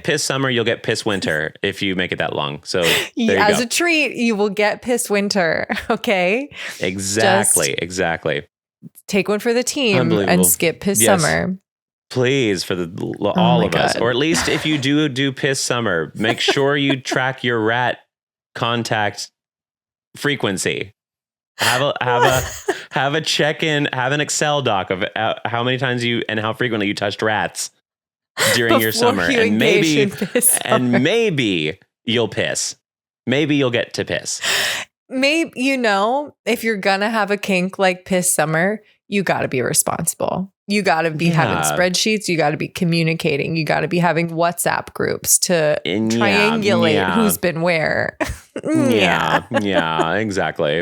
piss summer. You'll get piss winter if you make it that long. So there you go. As a treat, you will get piss winter, okay? Exactly. Take one for the team and skip piss summer. Please, for all of us, or at least if you do piss summer, make sure you track your rat contact frequency. Have a check-in, have an Excel doc of how many times you and how frequently you touched rats during your summer, and maybe you'll piss. Maybe you'll get to piss. Maybe, if you're gonna have a kink like piss summer, you got to be responsible. You got to be having spreadsheets. You got to be communicating. You got to be having WhatsApp groups to triangulate who's been where. Exactly.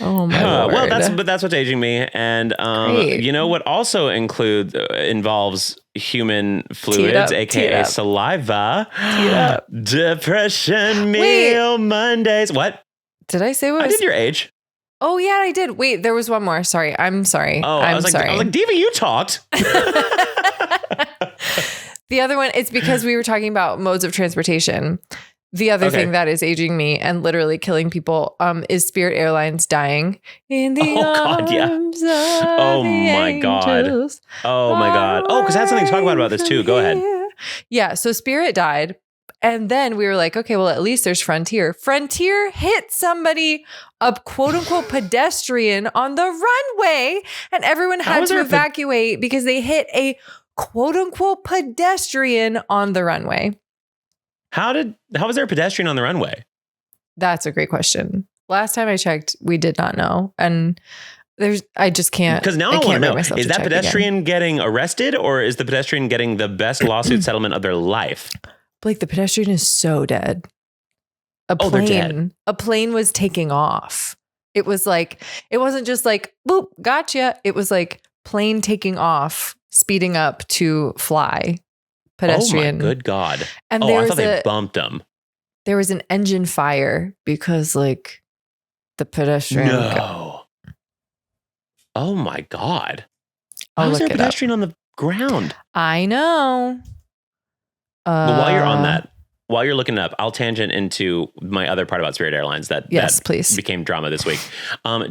Oh my Lord. Well, that's what's aging me. And what also involves human fluids, aka saliva, depression, meal Mondays. What? Did I say what? I did your age. Oh yeah, I did. Wait, there was one more. Sorry. I'm sorry. Oh, I'm I was sorry. like, Diva, you talked. The other one, it's because we were talking about modes of transportation. The other thing that is aging me and literally killing people is Spirit Airlines dying in the arms of Oh my God. Oh my God. Oh, because I had something to talk about this too. Go ahead. Yeah. So Spirit died. And then we were like, okay, well, at least there's Frontier. Frontier hit somebody, a quote unquote pedestrian on the runway. And everyone had to evacuate because they hit a quote unquote pedestrian on the runway. How was there a pedestrian on the runway? That's a great question. Last time I checked, we did not know. And I just can't. Because now I want to know, is that pedestrian getting arrested or is the pedestrian getting the best lawsuit settlement of their life? Blake, the pedestrian is so dead. They're dead. A plane was taking off. It was like, it wasn't just like, boop, gotcha. It was like plane taking off, speeding up to fly. Pedestrian. Oh my good God. And I thought they bumped him. There was an engine fire because like the pedestrian. No. Oh my God. How is there a pedestrian on the ground? I know. But while you're looking it up, I'll tangent into my other part about Spirit Airlines that please. became drama this week.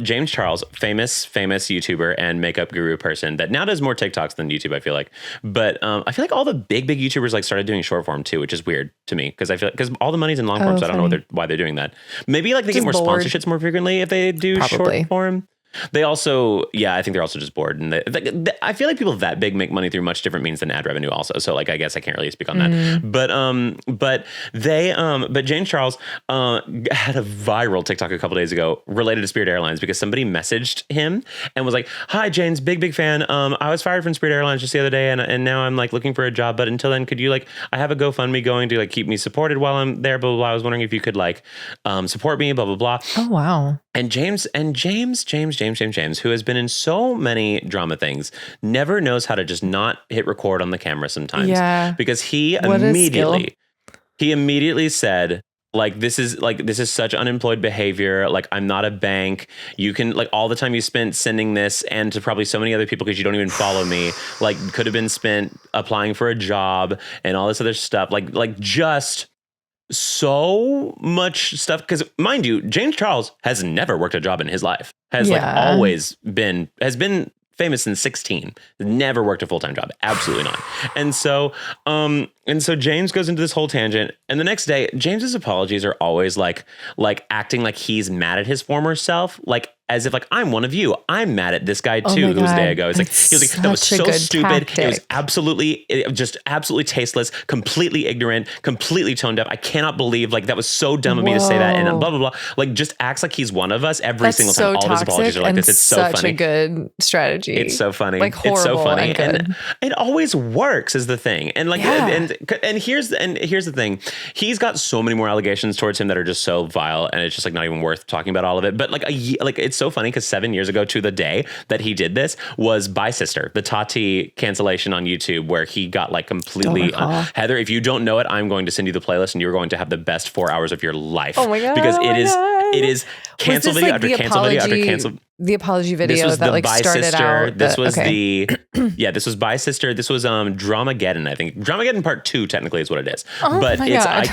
James Charles, famous YouTuber and makeup guru person that now does more TikToks than YouTube, I feel like. But I feel like all the big YouTubers like started doing short form too, which is weird to me because I feel because all the money's in long form, so I don't know why they're doing that. Maybe like they get more sponsorships more frequently if they do short form. They also, I think they're also just bored. And I feel like people that big make money through much different means than ad revenue also. So like, I guess I can't really speak on that. But James Charles had a viral TikTok a couple days ago related to Spirit Airlines because somebody messaged him and was like, "Hi, James, big fan. I was fired from Spirit Airlines just the other day and now I'm like looking for a job. But until then, could you like, I have a GoFundMe going to like keep me supported while I'm there, blah, blah, blah. I was wondering if you could like support me, blah, blah, blah." Oh, wow. And James, who has been in so many drama things, never knows how to just not hit record on the camera sometimes. Yeah. Because he immediately said, like, this is such unemployed behavior. Like, I'm not a bank. You can, like, all the time you spent sending this and to probably so many other people because you don't even follow me, like, could have been spent applying for a job and all this other stuff. Like just so much stuff. Because mind you, James Charles has never worked a job in his life. Has been famous since 16. Never worked a full-time job. Absolutely not. And so James goes into this whole tangent. And the next day, James's apologies are always like acting like he's mad at his former self. Like, as if like, I'm one of you. I'm mad at this guy too. It was a day ago. He was like, that was so stupid. Tactic. It was absolutely tasteless, completely ignorant, completely tone deaf. I cannot believe like that was so dumb of me to say that and blah, blah, blah. Like just acts like he's one of us every single time. All his apologies are like this. It's so funny. Such a good strategy. It's so funny. Like horrible. It's so funny. And it always works is the thing. And like, and here's the thing. He's got so many more allegations towards him that are just so vile. And it's just like not even worth talking about all of it. But like it's so funny because 7 years ago to the day that he did this was By Sister, the Tati cancellation on YouTube where he got like completely Heather, if you don't know it, I'm going to send you the playlist and you're going to have the best 4 hours of your life. Oh my God. Because it is cancel video after cancel video after cancel. The apology video that like started out. This was this was By Sister. This was Dramageddon, I think. Dramageddon Part 2 technically is what it is. Oh but my it's God.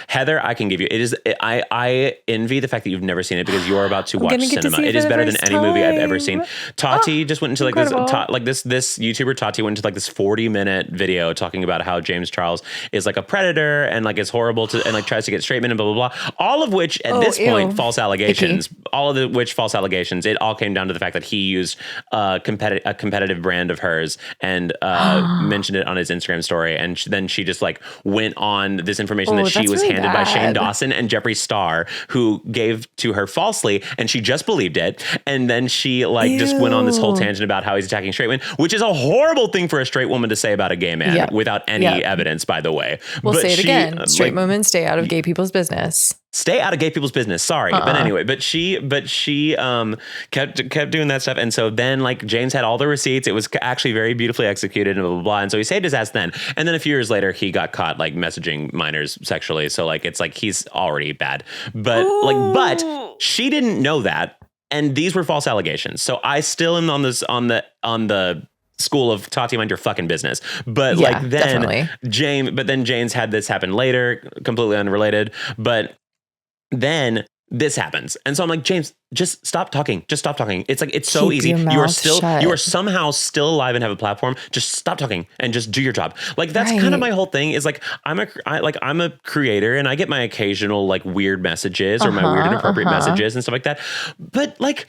Heather, I can give you. It is. I envy the fact that you've never seen it because you're about to watch cinema. It is better than any movie I've ever seen. Tati just went into this YouTuber Tati went into like this 40-minute video talking about how James Charles is like a predator and like is horrible to and like tries to get straight men and blah blah blah. All of which at this point false allegations. Icky. All of which false allegations. It all came down to the fact that he used a competitive brand of hers and mentioned it on his Instagram story, and then she just like went on this information that she was really handed by Shane Dawson and Jeffree Star, who gave to her falsely, and she just believed it, and then she like just went on this whole tangent about how he's attacking straight women, which is a horrible thing for a straight woman to say about a gay man without any evidence, by the way. We'll say it again: straight women stay out of gay people's business. Stay out of gay people's business. Sorry. But anyway, but she kept doing that stuff. And so then like James had all the receipts. It was actually very beautifully executed and blah, blah, blah. And so he saved his ass then. And then a few years later, he got caught like messaging minors sexually. So like, it's like, he's already bad, but but she didn't know that. And these were false allegations. So I still am on the school of Tati, mind your fucking business. But Yeah, then definitely. Jane's had this happen later, completely unrelated. But then this happens. And so I'm like, James, just stop talking. Just stop talking. It's like, it's so Keep easy. your You are mouth shut. somehow still alive and have a platform. Just stop talking and just do your job. Like, that's Right. kind of my whole thing is like, I'm a creator and I get my occasional like weird messages or my weird inappropriate messages and stuff like that. But like,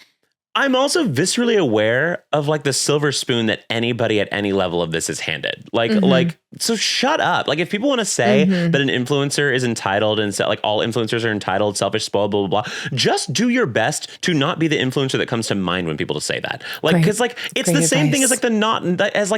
I'm also viscerally aware of like the silver spoon that anybody at any level of this is handed. Like, so shut up. Like, if people want to say that an influencer is entitled and like all influencers are entitled, selfish, spoiled, blah, blah, blah, just do your best to not be the influencer that comes to mind when people say that. Like, because like, it's the same thing as like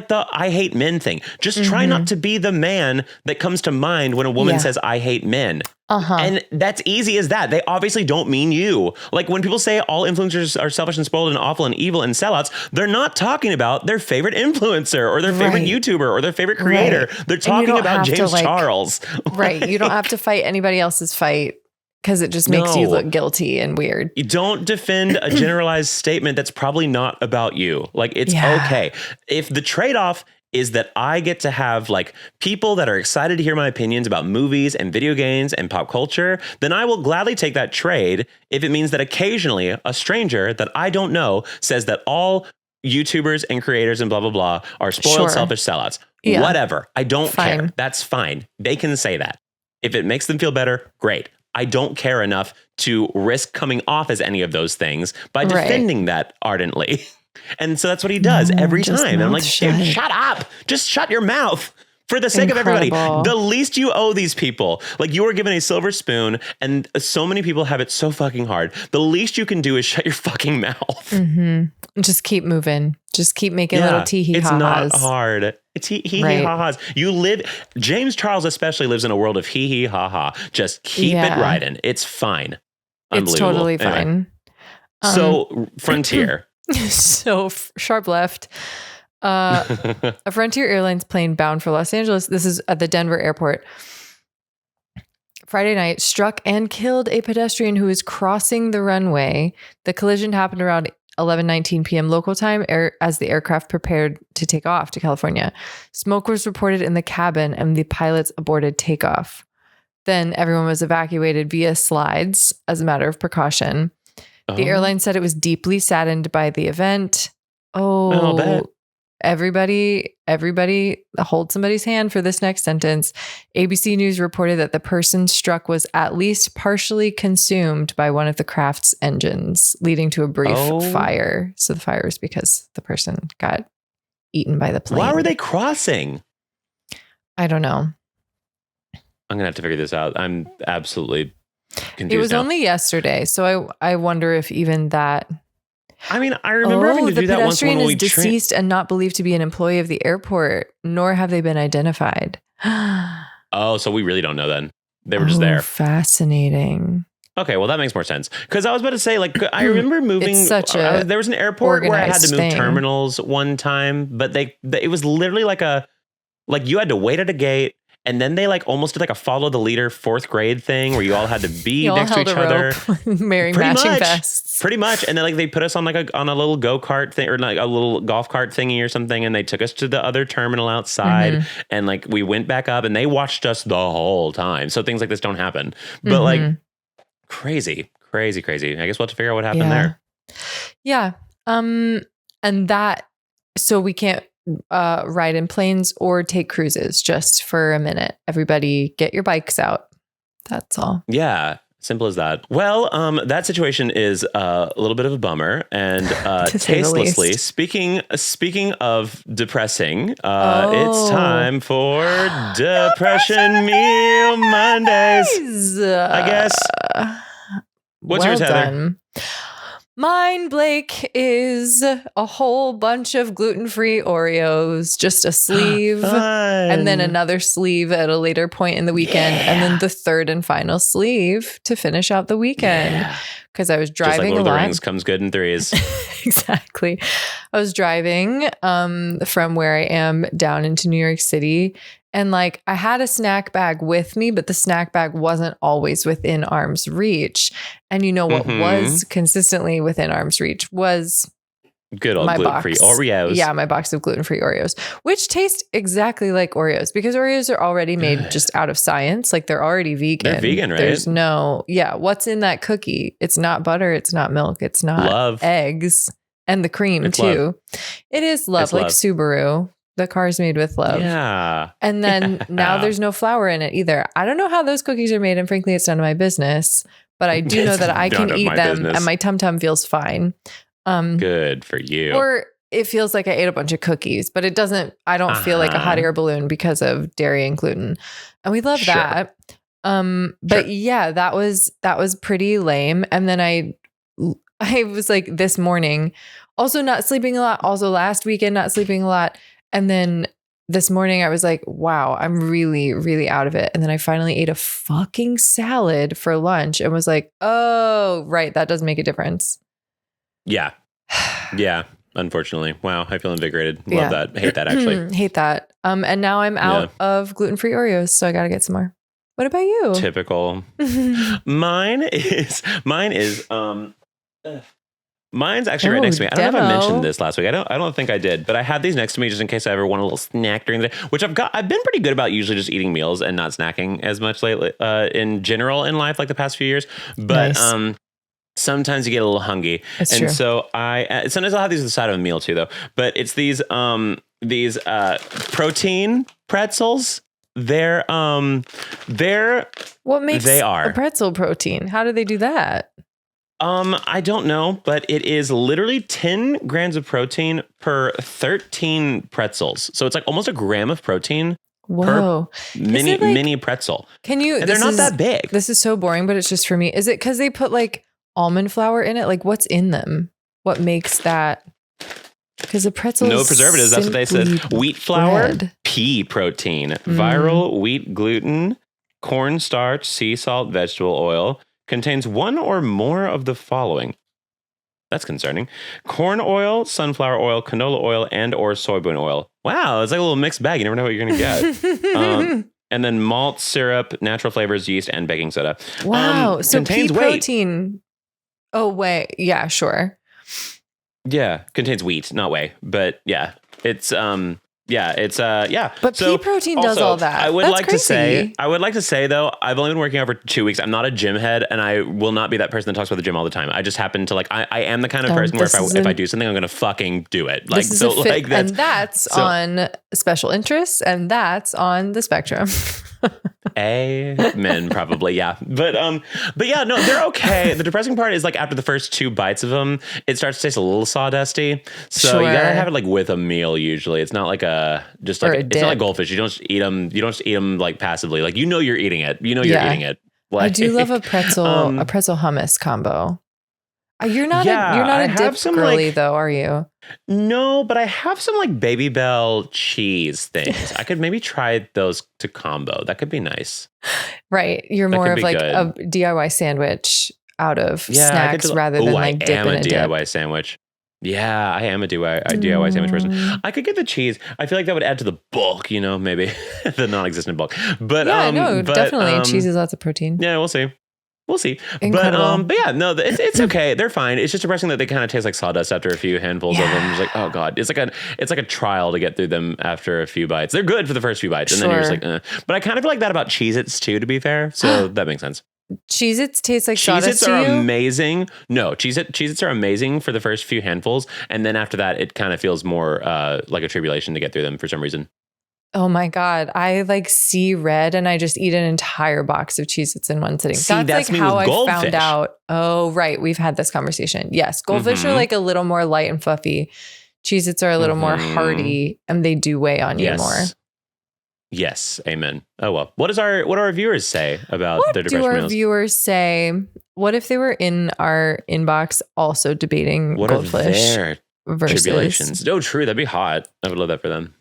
the I hate men thing. Just try not to be the man that comes to mind when a woman says, I hate men. And that's easy as that. They obviously don't mean you. Like when people say all influencers are selfish and spoiled and awful and evil and sellouts, they're not talking about their favorite influencer or their favorite YouTuber or their favorite creator. They're talking about James Charles. Right. You don't have to fight anybody else's fight because it just makes you look guilty and weird. You don't defend a generalized statement that's probably not about you. Like, it's okay. If the trade-off is that I get to have like people that are excited to hear my opinions about movies and video games and pop culture, then I will gladly take that trade if it means that occasionally a stranger that I don't know says that all YouTubers and creators and blah, blah, blah are spoiled, selfish sellouts. Yeah. Whatever. I don't care. That's fine. They can say that. If it makes them feel better, great. I don't care enough to risk coming off as any of those things by defending that ardently. And so that's what he does every time. And I'm like, dude, shut up. Just shut your mouth for the sake of everybody. The least you owe these people, like you were given a silver spoon and so many people have it so fucking hard. The least you can do is shut your fucking mouth. Just keep moving. Just keep making little tee-hee-ha-has. It's not hard. It's hee-hee-ha-has. James Charles especially lives in a world of hee-hee-ha-ha. Just keep it riding. It's fine. It's totally fine. Anyway. So Frontier. So sharp left. A Frontier Airlines plane bound for Los Angeles. This is at the Denver airport. Friday night struck and killed a pedestrian who was crossing the runway. The collision happened around 11:19 p.m. local time as the aircraft prepared to take off to California. Smoke was reported in the cabin and the pilots aborted takeoff. Then everyone was evacuated via slides as a matter of precaution. The airline said it was deeply saddened by the event. Everybody hold somebody's hand for this next sentence. ABC News reported that the person struck was at least partially consumed by one of the craft's engines, leading to a brief fire. So the fire is because the person got eaten by the plane. Why were they crossing? I don't know. I'm going to have to figure this out. I'm absolutely confused. It was now. only yesterday, so I wonder if even that... I mean, I remember having to do that once when we... The pedestrian is deceased and not believed to be an employee of the airport, nor have they been identified. So we really don't know then. They were just there. Fascinating. Okay, well, that makes more sense. Because I was about to say, like, I remember moving... It's such a there was an airport where I had to move thing. terminals one time, but it was literally like you had to wait at a gate. And then they like almost did like a follow the leader 4th grade thing where you all had to be next to each other. Wearing matching vests. Pretty much. And then like they put us on on a little go-kart thing or like a little golf cart thingy or something. And they took us to the other terminal outside and like we went back up and they watched us the whole time. So things like this don't happen. But like crazy. I guess we'll have to figure out what happened there. Yeah. And so we can't ride in planes or take cruises just for a minute. Everybody get your bikes out. That's all. Yeah. Simple as that. Well, that situation is a little bit of a bummer and tastelessly. Speaking of depressing, it's time for Depression Meal Mondays. I guess. What's yours, Heather? Done. Mine, Blake, is a whole bunch of gluten-free Oreos, just a sleeve, and then another sleeve at a later point in the weekend, and then the third and final sleeve to finish out the weekend. Because I was driving just like Lord a of the lot. Rings comes good in threes. Exactly. I was driving from where I am down into New York City, And like I had a snack bag with me, but the snack bag wasn't always within arm's reach. And you know what was consistently within arm's reach was good old my gluten-free box. Oreos. Yeah, my box of gluten-free Oreos, which taste exactly like Oreos because Oreos are already made just out of science. Like they're already vegan. They're vegan, right? There's what's in that cookie? It's not butter. It's not milk. It's not eggs and the cream it's too. Love. It is love, it's like love. Subaru. The car's made with love. Yeah. And then now there's no flour in it either. I don't know how those cookies are made. And frankly, it's none of my business, but I do know that I can eat them and my tum-tum feels fine. Good for you. Or it feels like I ate a bunch of cookies, but it doesn't, I don't feel like a hot air balloon because of dairy and gluten. And we love that. But yeah, that was pretty lame. And then I was like this morning, also not sleeping a lot. Also last weekend, not sleeping a lot. And then this morning I was like, wow, I'm really, really out of it. And then I finally ate a fucking salad for lunch and was like, oh, right. That does make a difference. Yeah. Yeah. Unfortunately. Wow. I feel invigorated. Love that. Hate that actually. Hate that. And now I'm out of gluten-free Oreos. So I got to get some more. What about you? Typical. Mine is mine's actually right next to me. I don't know if I mentioned this last week. I don't think I did, but I had these next to me just in case I ever want a little snack during the day, which I've been pretty good about usually just eating meals and not snacking as much lately, in general in life, like the past few years. But, sometimes you get a little hungry. That's and true. So sometimes I'll have these at the side of a meal too, though, but it's these protein pretzels. What makes a pretzel protein? How do they do that? I don't know, but it is literally 10 grams of protein per 13 pretzels. So it's like almost a gram of protein per mini pretzel. And they're not that big. This is so boring, but it's just for me. Is it because they put like almond flour in it? Like what's in them? What makes that? Because the pretzel no preservatives. That's what they said. Wheat flour, bread. pea protein, viral wheat gluten, cornstarch, sea salt, vegetable oil. Contains one or more of the following. That's concerning. Corn oil, sunflower oil, canola oil, and or soybean oil. Wow, it's like a little mixed bag. You never know what you're going to get. And then malt, syrup, natural flavors, yeast, and baking soda. Wow. So pea contains protein. Oh, wait. Yeah, sure. Yeah, contains wheat, not whey. But yeah, it's But pea protein does all that. I would like to say though, I've only been working out for 2 weeks. I'm not a gym head, and I will not be that person that talks about the gym all the time. I just happen to I am the kind of person where if I do something, I'm going to fucking do it. Like so, like that's and that's on special interests, and that's on the spectrum. Amen, probably, yeah. But yeah, no, they're okay. The depressing part is like after the first 2 bites of them, it starts to taste a little sawdusty. So you gotta have it like with a meal. Usually, it's not like it's not like goldfish. You don't just eat them. You don't just eat them like passively. Like you're eating it. You're eating it. Like, I do love a pretzel hummus combo. You're not a dip girly though, are you? No, but I have some like Baby Bell cheese things. I could maybe try those to combo. That could be nice. Right. You're more of like a DIY sandwich out of snacks rather than like dip in a dip. DIY sandwich. Yeah, I am a DIY sandwich person. I could get the cheese. I feel like that would add to the bulk, maybe the non-existent bulk. But definitely cheese has lots of protein. Yeah, we'll see. Incredible. But yeah, no, it's okay. They're fine. It's just depressing that they kind of taste like sawdust after a few handfuls of them. It's like, oh god, it's like a trial to get through them after a few bites. They're good for the first few bites, and then you're just like, But I kind of feel like that about Cheez-Its too, to be fair. So that makes sense. Cheez-Its taste like sawdust to you? Cheez-Its are amazing. No, Cheez-Its are amazing for the first few handfuls, and then after that, it kind of feels more like a tribulation to get through them for some reason. Oh my God. I like see red and I just eat an entire box of Cheez-Its in one sitting. That's like how I found out. Oh, right. We've had this conversation. Yes. Goldfish are like a little more light and fluffy. Cheez-Its are a little more hearty and they do weigh on you more. Yes. Amen. Oh, well. What do our viewers say about their depression meals? What do our viewers say? What if they were in our inbox also debating goldfish versus tribulations? Oh, true. That'd be hot. I would love that for them.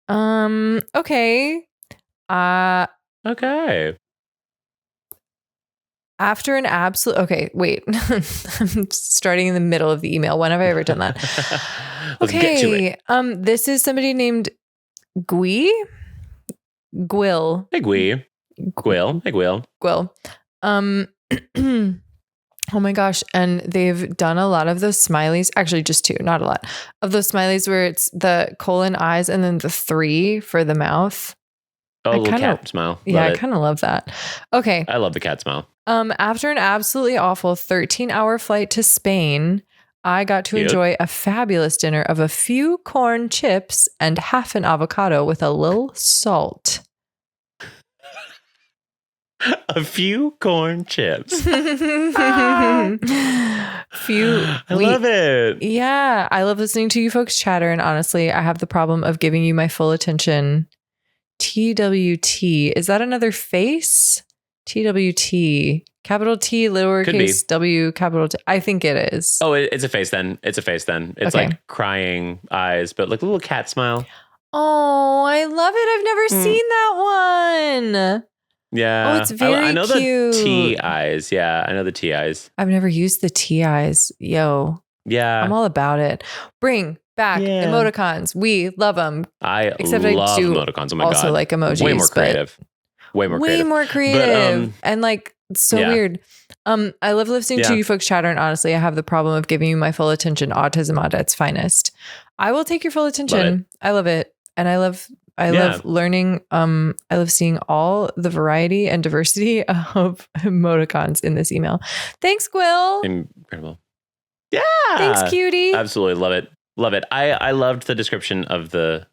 Okay. Okay. After an absolute, okay, wait, I'm starting in the middle of the email. When have I ever done that? Let's get to it. This is somebody named Gui. Gwill. Hey, Gwee. Gwill. Hey, Gwill. Gwill. Oh my gosh. And they've done a lot of those smileys, actually just 2, not a lot of those smileys where it's the colon eyes and then the 3 for the mouth. Oh, a little cat smile. Yeah, I kind of love that. Okay. I love the cat smile. After an absolutely awful 13-hour flight to Spain, I got to enjoy a fabulous dinner of a few corn chips and half an avocado with a little salt. A few corn chips. I love it. Yeah, I love listening to you folks chatter. And honestly, I have the problem of giving you my full attention. TWT. Is that another face? TWT. Capital T, lowercase w, capital T. I think it is. Oh, it's a face then. It's It's okay. like crying eyes, but like a little cat smile. Oh, I love it. I've never seen that one. Yeah. Oh, it's very cute. I know the T eyes. Yeah, I know the T eyes. I've never used the T eyes. Yo. Yeah. I'm all about it. Bring back emoticons. We love them. I love emoticons. Oh my God. Also like emojis. Way more creative. Way more creative. But, and like, it's so weird. I love listening to you folks chatter. And honestly, I have the problem of giving you my full attention. Autism at its finest. I will take your full attention. I love it. And I love learning. I love seeing all the variety and diversity of emoticons in this email. Thanks, Gwill. Incredible. Yeah. Thanks, cutie. Absolutely love it. Love it. I loved the description of the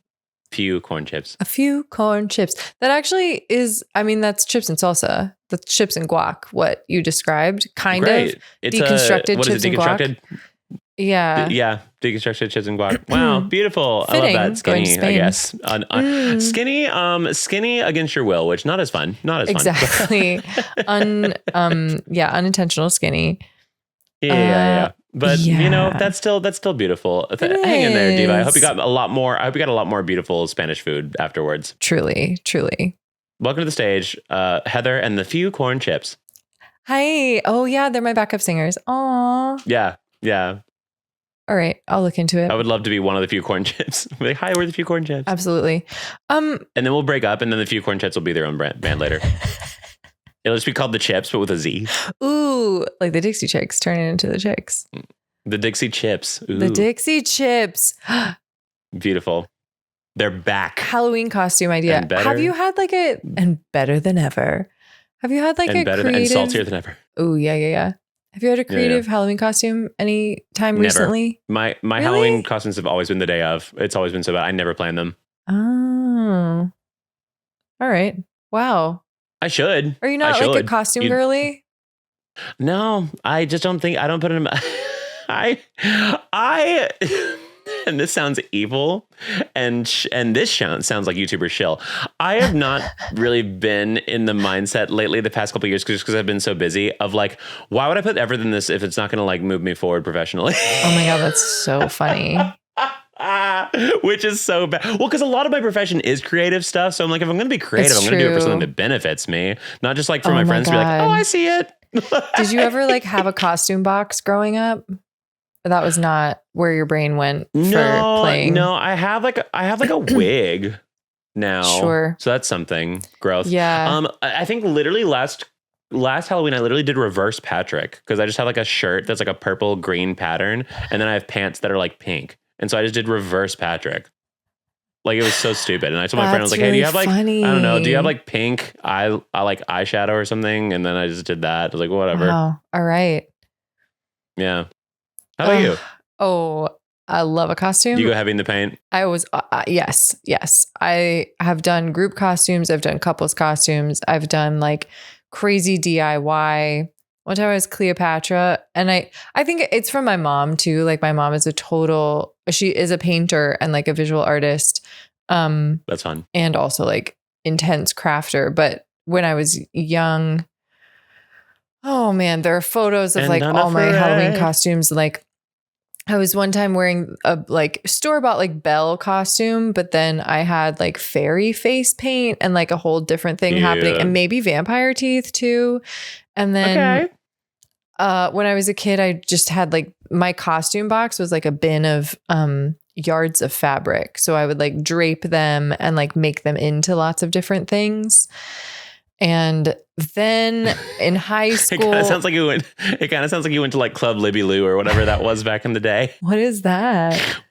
few corn chips. A few corn chips. That actually is, I mean, that's chips and salsa. That's chips and guac, what you described. Kind of. It's deconstructed chips and guac. Yeah. Yeah. Deconstructed chips and guac. Wow. Beautiful. Fitting, I love that. Skinny, I guess. Skinny against your will, which not as fun. Not as fun. Exactly. Unintentional skinny. Yeah. But you know, that's still beautiful. Hang in there, Diva. I hope you got a lot more beautiful Spanish food afterwards. Truly. Welcome to the stage, Heather and the few corn chips. Hi. Oh yeah, they're my backup singers. Aw. Yeah. All right, I'll look into it. I would love to be one of the few corn chips. Like, hi, we're the few corn chips. Absolutely. And then we'll break up, and then the few corn chips will be their own band later. It'll just be called the Chips, but with a Z. Ooh, like the Dixie Chicks, turning into the Chicks. The Dixie Chips. Ooh. The Dixie Chips. Beautiful. They're back. Halloween costume idea. Have you had like and better than ever? Have you had like a creative and saltier than ever? Ooh, yeah. Have you had a creative Halloween costume any time recently? My really? Halloween costumes have always been the day of. It's always been so bad. I never plan them. Oh. All right. Wow. I should. Are you not like a costume girly? No, I just don't think I don't put it in my I and this sounds evil and this sounds like YouTuber shill. I have not really been in the mindset lately the past couple of years because I've been so busy of like, why would I put effort in this if it's not going to like move me forward professionally? Oh my God, that's so funny. Which is so bad. Well, because a lot of my profession is creative stuff. So I'm like, if I'm going to be creative, I'm going to do it for something that benefits me, not just like for my friends to be like, oh, I see it. Did you ever like have a costume box growing up? That was not where your brain went for playing. No, I have like a wig now. Sure. So that's something. Growth. Yeah. I think literally last Halloween, I literally did reverse Patrick because I just have like a shirt that's like a purple green pattern. And then I have pants that are like pink. And so I just did reverse Patrick. Like it was so stupid. And I told my friend, I was like, hey, do you have like, funny. I don't know, do you have like pink I like eyeshadow or something? And then I just did that. I was like, whatever. Wow. All right. Yeah. How about you? Oh, I love a costume. Do you go heavy in the paint? I was, yes. I have done group costumes. I've done couples costumes. I've done like crazy DIY. One time I was Cleopatra, and I think it's from my mom too. Like my mom is she is a painter and like a visual artist. That's fun. And also like intense crafter. But when I was young, oh man, there are photos of like all my Halloween costumes. Like I was one time wearing a like store-bought like Belle costume, but then I had like fairy face paint and like a whole different thing happening, and maybe vampire teeth too. And then when I was a kid, I just had like my costume box was like a bin of yards of fabric. So I would like drape them and like make them into lots of different things. And then in high school, It kind of sounds like you went to like Club Libby Lou or whatever that was back in the day. what is that?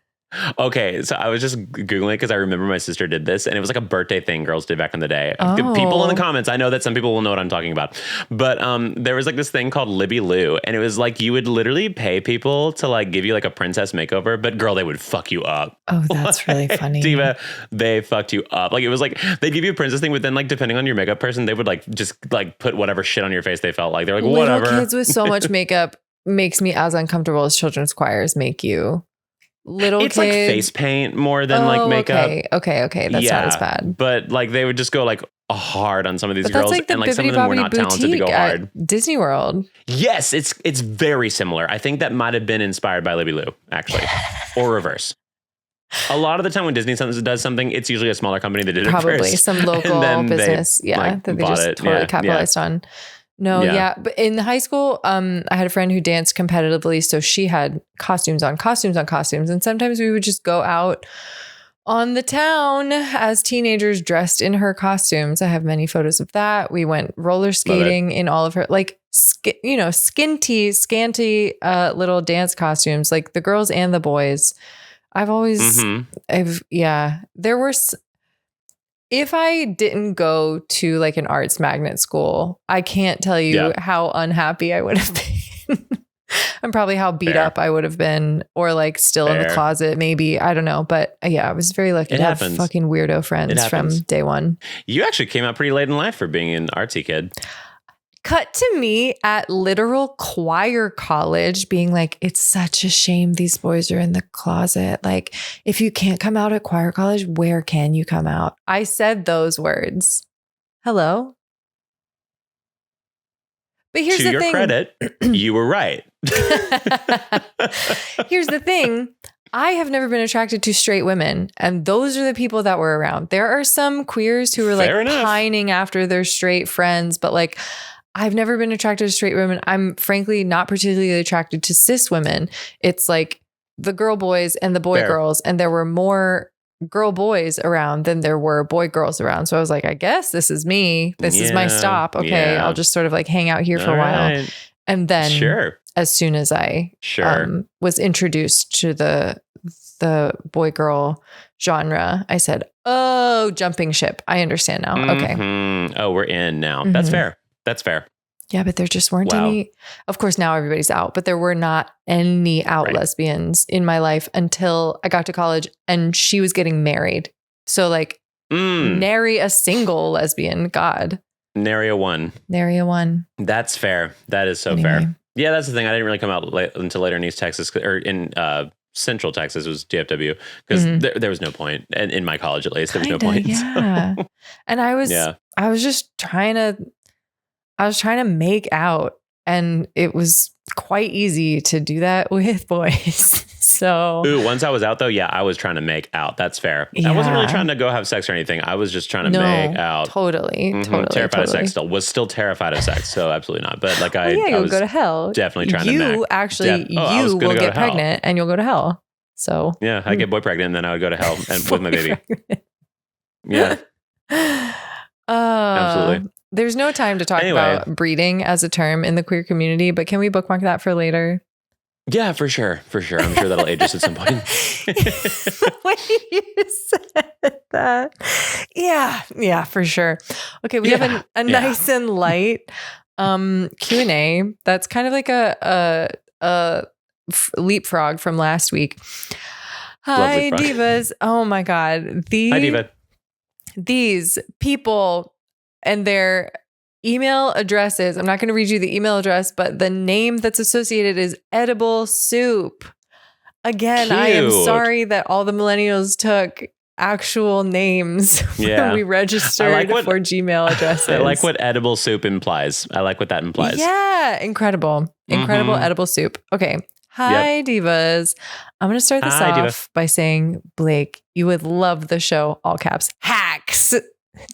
Okay, so I was just Googling it because I remember my sister did this, and it was like a birthday thing girls did back in the day. Oh. People in the comments, I know that some people will know what I'm talking about. But there was like this thing called Libby Lou, and it was like you would literally pay people to like give you like a princess makeover, but girl, they would fuck you up. Oh, that's really funny. Diva, they fucked you up. Like it was like they'd give you a princess thing, but then like depending on your makeup person, they would like just like put whatever shit on your face they felt like. They're like, whatever. Little kids with so much makeup makes me as uncomfortable as children's choirs make you. Little it's kids. like face paint more than like makeup. Okay. That's not as bad. But like they would just go like hard on some of these But girls, that's like the and like some of them were not talented to go hard. Disney World. Yes, it's very similar. I think that might have been inspired by Libby Lou, actually, or reverse. A lot of the time when Disney does something, it's usually a smaller company that did it Probably first. some local business, like, that they just totally capitalized on. No, but in high school, I had a friend who danced competitively, so she had costumes on costumes, and sometimes we would just go out on the town as teenagers dressed in her costumes. I have many photos of that. We went roller skating in all of her like scanty little dance costumes, like the girls and the boys. I've always, there were. If I didn't go to like an arts magnet school, I can't tell you how unhappy I would have been. And probably how beat up I would have been, or like still in the closet, maybe. I don't know. But I was very lucky to have fucking weirdo friends from day one. You actually came out pretty late in life for being an artsy kid. Cut to me at literal choir college being like, it's such a shame these boys are in the closet. Like, if you can't come out at choir college, where can you come out? I said those words. Hello? But here's the thing. To your credit, you were right. Here's the thing. I have never been attracted to straight women, and those are the people that were around. There are some queers who are like pining after their straight friends, but like, I've never been attracted to straight women. I'm frankly not particularly attracted to cis women. It's like the girl boys and the boy girls. And there were more girl boys around than there were boy girls around. So I was like, I guess this is me. This is my stop. Okay. I'll just sort of like hang out here for a while. And then as soon as I was introduced to the boy girl genre, I said, oh, jumping ship. I understand now. Okay. Oh, we're in now. That's fair. That's fair. Yeah, but there just weren't any. Of course, now everybody's out, but there were not any out lesbians in my life until I got to college and she was getting married. So like, nary a single lesbian. God. Nary a one. That's fair. That is so fair. Yeah, that's the thing. I didn't really come out until later in East Texas or in Central Texas. It was DFW because there was no point. And in my college, at least, there was no point. Yeah. So. And I was just trying to make out, and it was quite easy to do that with boys. So once I was out though, I was trying to make out. That's fair. I wasn't really trying to go have sex or anything. I was just trying to make out. Totally. Terrified of sex still. Was still terrified of sex. So absolutely not. But like I you'll was go to hell. Definitely trying to make. You will get pregnant and you'll go to hell. So I get boy pregnant and then I would go to hell and with my baby. Pregnant. Yeah. Absolutely. There's no time to talk about breeding as a term in the queer community, but can we bookmark that for later? Yeah, for sure. I'm sure that'll age us at some point. When you said that. Yeah, for sure. Okay, we have a nice and light Q&A. That's kind of like a leapfrog from last week. Hi, divas. Oh my God. Hi, diva. These people and their email addresses. I'm not going to read you the email address, but the name that's associated is edible soup. Again, cute. I am sorry that all the millennials took actual names when we registered for Gmail addresses. I like what edible soup implies. I like what that implies. Yeah, incredible edible soup. Okay. Hi, divas. I'm going to start this off by saying, Blake, you would love the show, all caps, Hacks.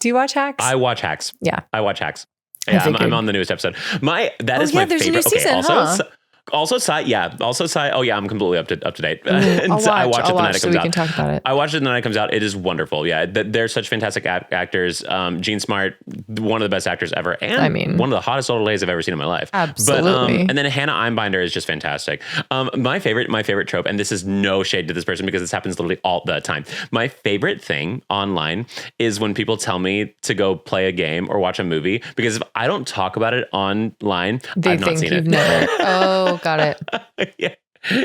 Do you watch Hacks? I watch Hacks. Yeah. I watch Hacks. Yeah, I'm on the newest episode. That is my there's favorite. A new season, also, Also, Oh yeah, I'm completely up to date. I'll watch, I watch it the night it so comes we out. can talk about it. I watched it the night it comes out. It is wonderful. Yeah, they're such fantastic actors. Gene Smart, one of the best actors ever, and one of the hottest old ladies I've ever seen in my life. Absolutely. But and then Hannah Einbinder is just fantastic. My favorite trope, and this is no shade to this person because this happens literally all the time. My favorite thing online is when people tell me to go play a game or watch a movie, because if I don't talk about it online, I've not seen it. Never. Oh, got it.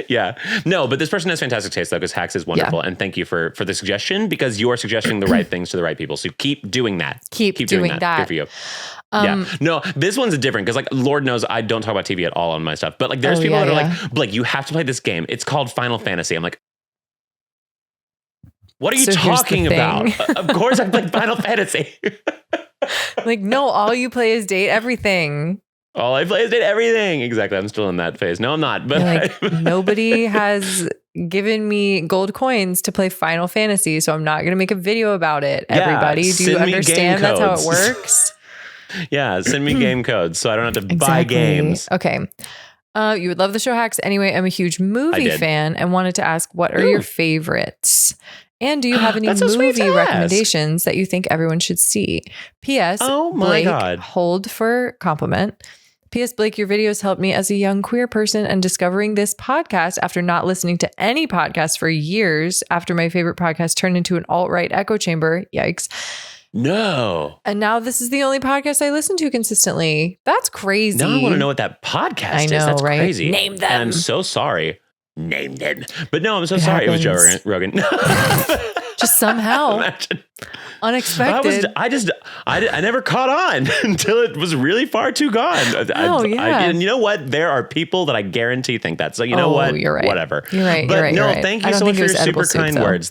Yeah. No, but this person has fantastic taste though, because Hacks is wonderful. Yeah. And thank you for the suggestion, because you are suggesting the right things to the right people. So keep doing that. Keep doing that. Good for you. Yeah. No, this one's different because, like, Lord knows I don't talk about TV at all on my stuff. But like, there's people that are like, Blake, you have to play this game. It's called Final Fantasy. I'm like, what are you talking about? Of course I played Final Fantasy. Like, no, all you play is date everything. All I play is date everything. Exactly. I'm still in that phase. No, I'm not. But like, nobody has given me gold coins to play Final Fantasy, so I'm not going to make a video about it. Yeah, everybody, do you understand that's how it works? Yeah, send me game codes so I don't have to buy games. Okay. You would love the show Hacks. Anyway, I'm a huge movie fan and wanted to ask, what are your favorites? And do you have any movie recommendations that you think everyone should see? P.S. Oh my Blake, God. Hold for compliment. P.S. Blake, your videos helped me as a young queer person, and discovering this podcast after not listening to any podcast for years after my favorite podcast turned into an alt-right echo chamber. Yikes. No. And now this is the only podcast I listen to consistently. That's crazy. Now I want to know what that podcast is. That's right? Crazy. Name them. And I'm so sorry. Name them. But no, I'm so sorry. Happens. It was Joe Rogan. Just somehow. Unexpected. I never caught on until it was really far too gone. And you know what? There are people that I guarantee think that. So you know what? You're right. Whatever. You're right. But you're right. Thank you so much for your super kind words.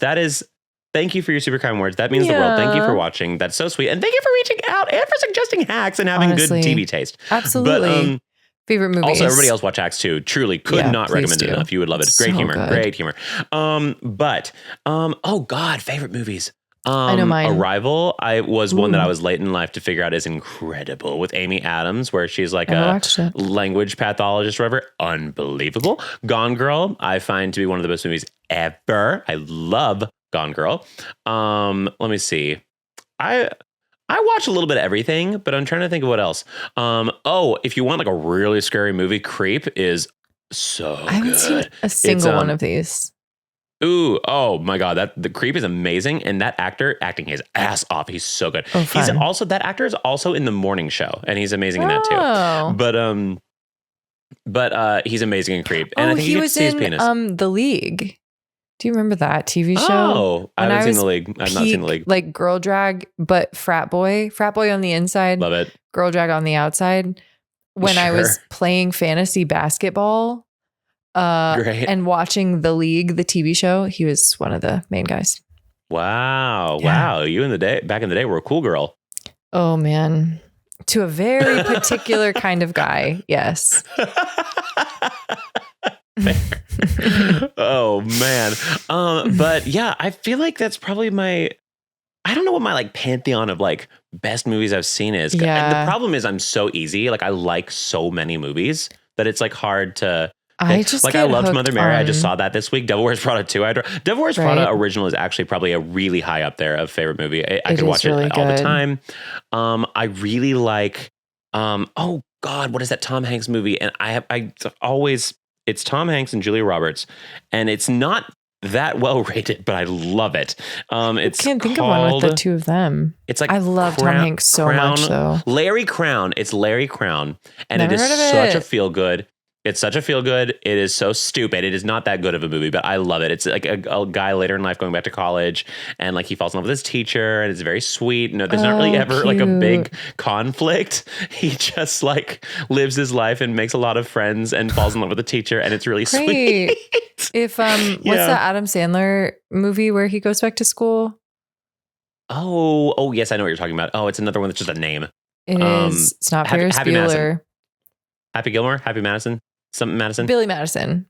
Thank you for your super kind words. That means the world. Thank you for watching. That's so sweet. And thank you for reaching out and for suggesting Hacks and having good TV taste. Absolutely. But, favorite movies. Also, everybody else watch Hacks too. Truly could not recommend it enough. You would love it. Great humor. Great humor. Oh God, favorite movies. I know mine. Arrival. I was one that I was late in life to figure out is incredible, with Amy Adams, where she's like a language pathologist or whatever. Unbelievable. Gone Girl, I find to be one of the best movies ever. I love Gone Girl. Let me see. I watch a little bit of everything, but I'm trying to think of what else. If you want like a really scary movie, Creep is so good. I haven't seen a single one of these. Ooh, oh my God, the Creep is amazing, and that actor acting his ass off. He's so good. Oh, that actor is also in The Morning Show, and he's amazing in that too. But he's amazing in Creep, and I think he was in his penis. The League. Do you remember that TV show? Oh, I haven't seen The League. I've not seen The League. Like girl drag, but frat boy on the inside. Love it. Girl drag on the outside. When I was playing fantasy basketball, and watching The League, the TV show, he was one of the main guys. Wow. You back in the day were a cool girl. Oh man. To a very particular kind of guy. Yes. Oh man. But yeah, I feel like that's probably I don't know what my like pantheon of like best movies I've seen is. Yeah. And the problem is I'm so easy. Like I like so many movies that it's like hard to I loved Mother Mary. I just saw that this week. Devil Wears Prada 2. Devil Wears Prada original is actually probably a really high up there of favorite movie. I could watch it all the time. I really like, oh God, what is that Tom Hanks movie? And it's Tom Hanks and Julia Roberts, and it's not that well rated, but I love it. I can't think of one with the two of them. It's like I love Tom Hanks so much though. Larry Crown. It's Larry Crown, and it is such a feel good. It's such a feel good. It is so stupid. It is not that good of a movie, but I love it. It's like a guy later in life going back to college, and like he falls in love with his teacher, and it's very sweet. No, there's not really ever like a big conflict. He just like lives his life and makes a lot of friends and falls in love with the teacher, and it's really sweet. If what's that Adam Sandler movie where he goes back to school? Oh yes, I know what you're talking about. Oh, it's another one that's just a name. It is. It's not Ferris Bueller. Happy Gilmore, Happy Madison. Something Madison? Billy Madison.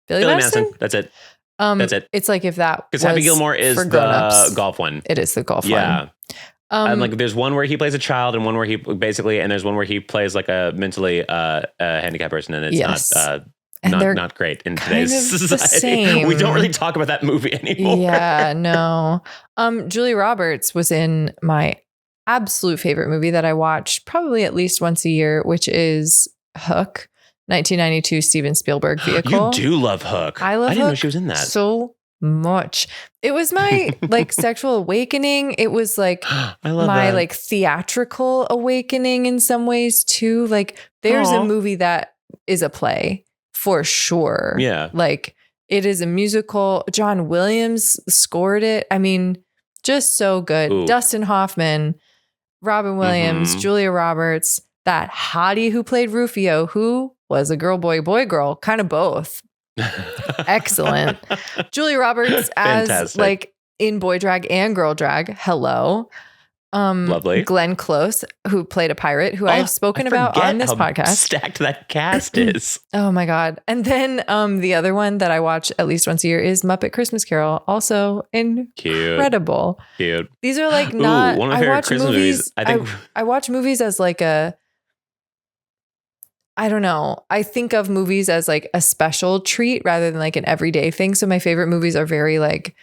Billy Madison? That's it. That's it. It's like if that because Happy Gilmore is the golf one. It is the golf one. Yeah. And like there's one where he plays a child and one where he basically, and there's one where he plays like a mentally handicapped person, and it's not And they're not great in kind today's of the society. same. We don't really talk about that movie anymore. Yeah, no. Julia Roberts was in my absolute favorite movie that I watch probably at least once a year, which is Hook, 1992 Steven Spielberg vehicle. You do love Hook. I love I didn't know Hook she was in that. so much. It was my like sexual awakening. It was like I love my that. like theatrical awakening in some ways too. Like there's a movie that is a play for sure. Yeah. Like it is a musical. John Williams scored it. I mean, just so good. Ooh. Dustin Hoffman, Robin Williams, Julia Roberts, that hottie who played Rufio, who was a girl, boy, girl, kind of both. Excellent. Julia Roberts as Fantastic. like in boy drag and girl drag. Hello. Lovely. Glenn Close, who played a pirate, who I've spoken about on this podcast. Stacked that cast is. Oh my God. And then the other one that I watch at least once a year is Muppet Christmas Carol. Also incredible. Cute. These are like not, one of my I favorite watch Christmas movies. I think I watch movies as like I don't know. I think of movies as like a special treat rather than like an everyday thing. So my favorite movies are very like,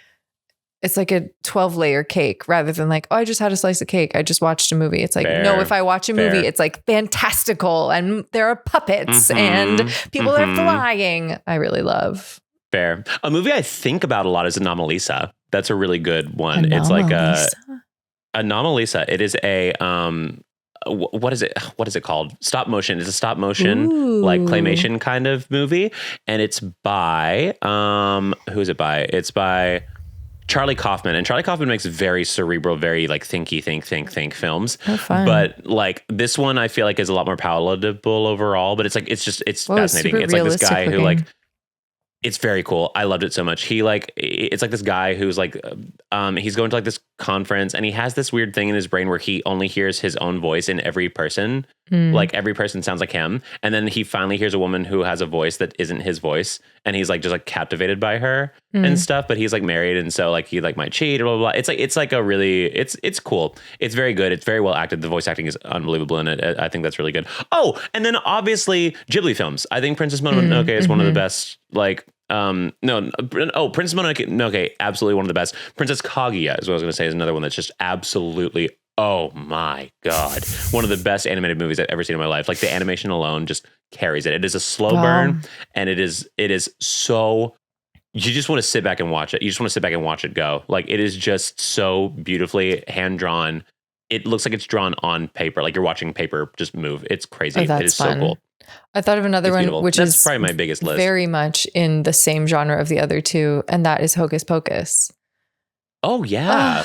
it's like a 12-layer cake rather than like, oh, I just had a slice of cake. I just watched a movie. It's like, no, if I watch a movie, it's like fantastical and there are puppets and people are flying. I really love. Fair. A movie I think about a lot is Anomalisa. That's a really good one. It's like Anomalisa. It is a what is it called? Stop motion. It's a stop motion like claymation kind of movie, and it's by who is it by? It's by Charlie Kaufman, and Charlie Kaufman makes very cerebral, very like think films. Oh, fun. But like this one, I feel like is a lot more palatable overall. But it's like it's fascinating. It's like this guy who like. It's very cool. I loved it so much. It's like this guy who's like, he's going to like this conference and he has this weird thing in his brain where he only hears his own voice in every person. Like every person sounds like him. And then he finally hears a woman who has a voice that isn't his voice. And he's like, just like captivated by her and stuff. But he's like married. And so like, he like might cheat or blah, blah, blah. It's like a really, it's cool. It's very good. It's very well acted. The voice acting is unbelievable in it. I think that's really good. Oh, and then obviously Ghibli films. I think Princess Mononoke is one of the best, like, Princess Mononoke, absolutely one of the best. Princess Kaguya is what I was going to say, is another one that's just absolutely, oh my God, one of the best animated movies I've ever seen in my life. Like the animation alone just carries it. It is a slow burn, and it is so, you just want to sit back and watch it. You just want to sit back and watch it go. Like it is just so beautifully hand drawn. It looks like it's drawn on paper, like you're watching paper just move. It's crazy. It is fun. So cool. I thought of another one, which that's is probably my biggest list. Very much in the same genre of the other two, and that is Hocus Pocus. Oh yeah.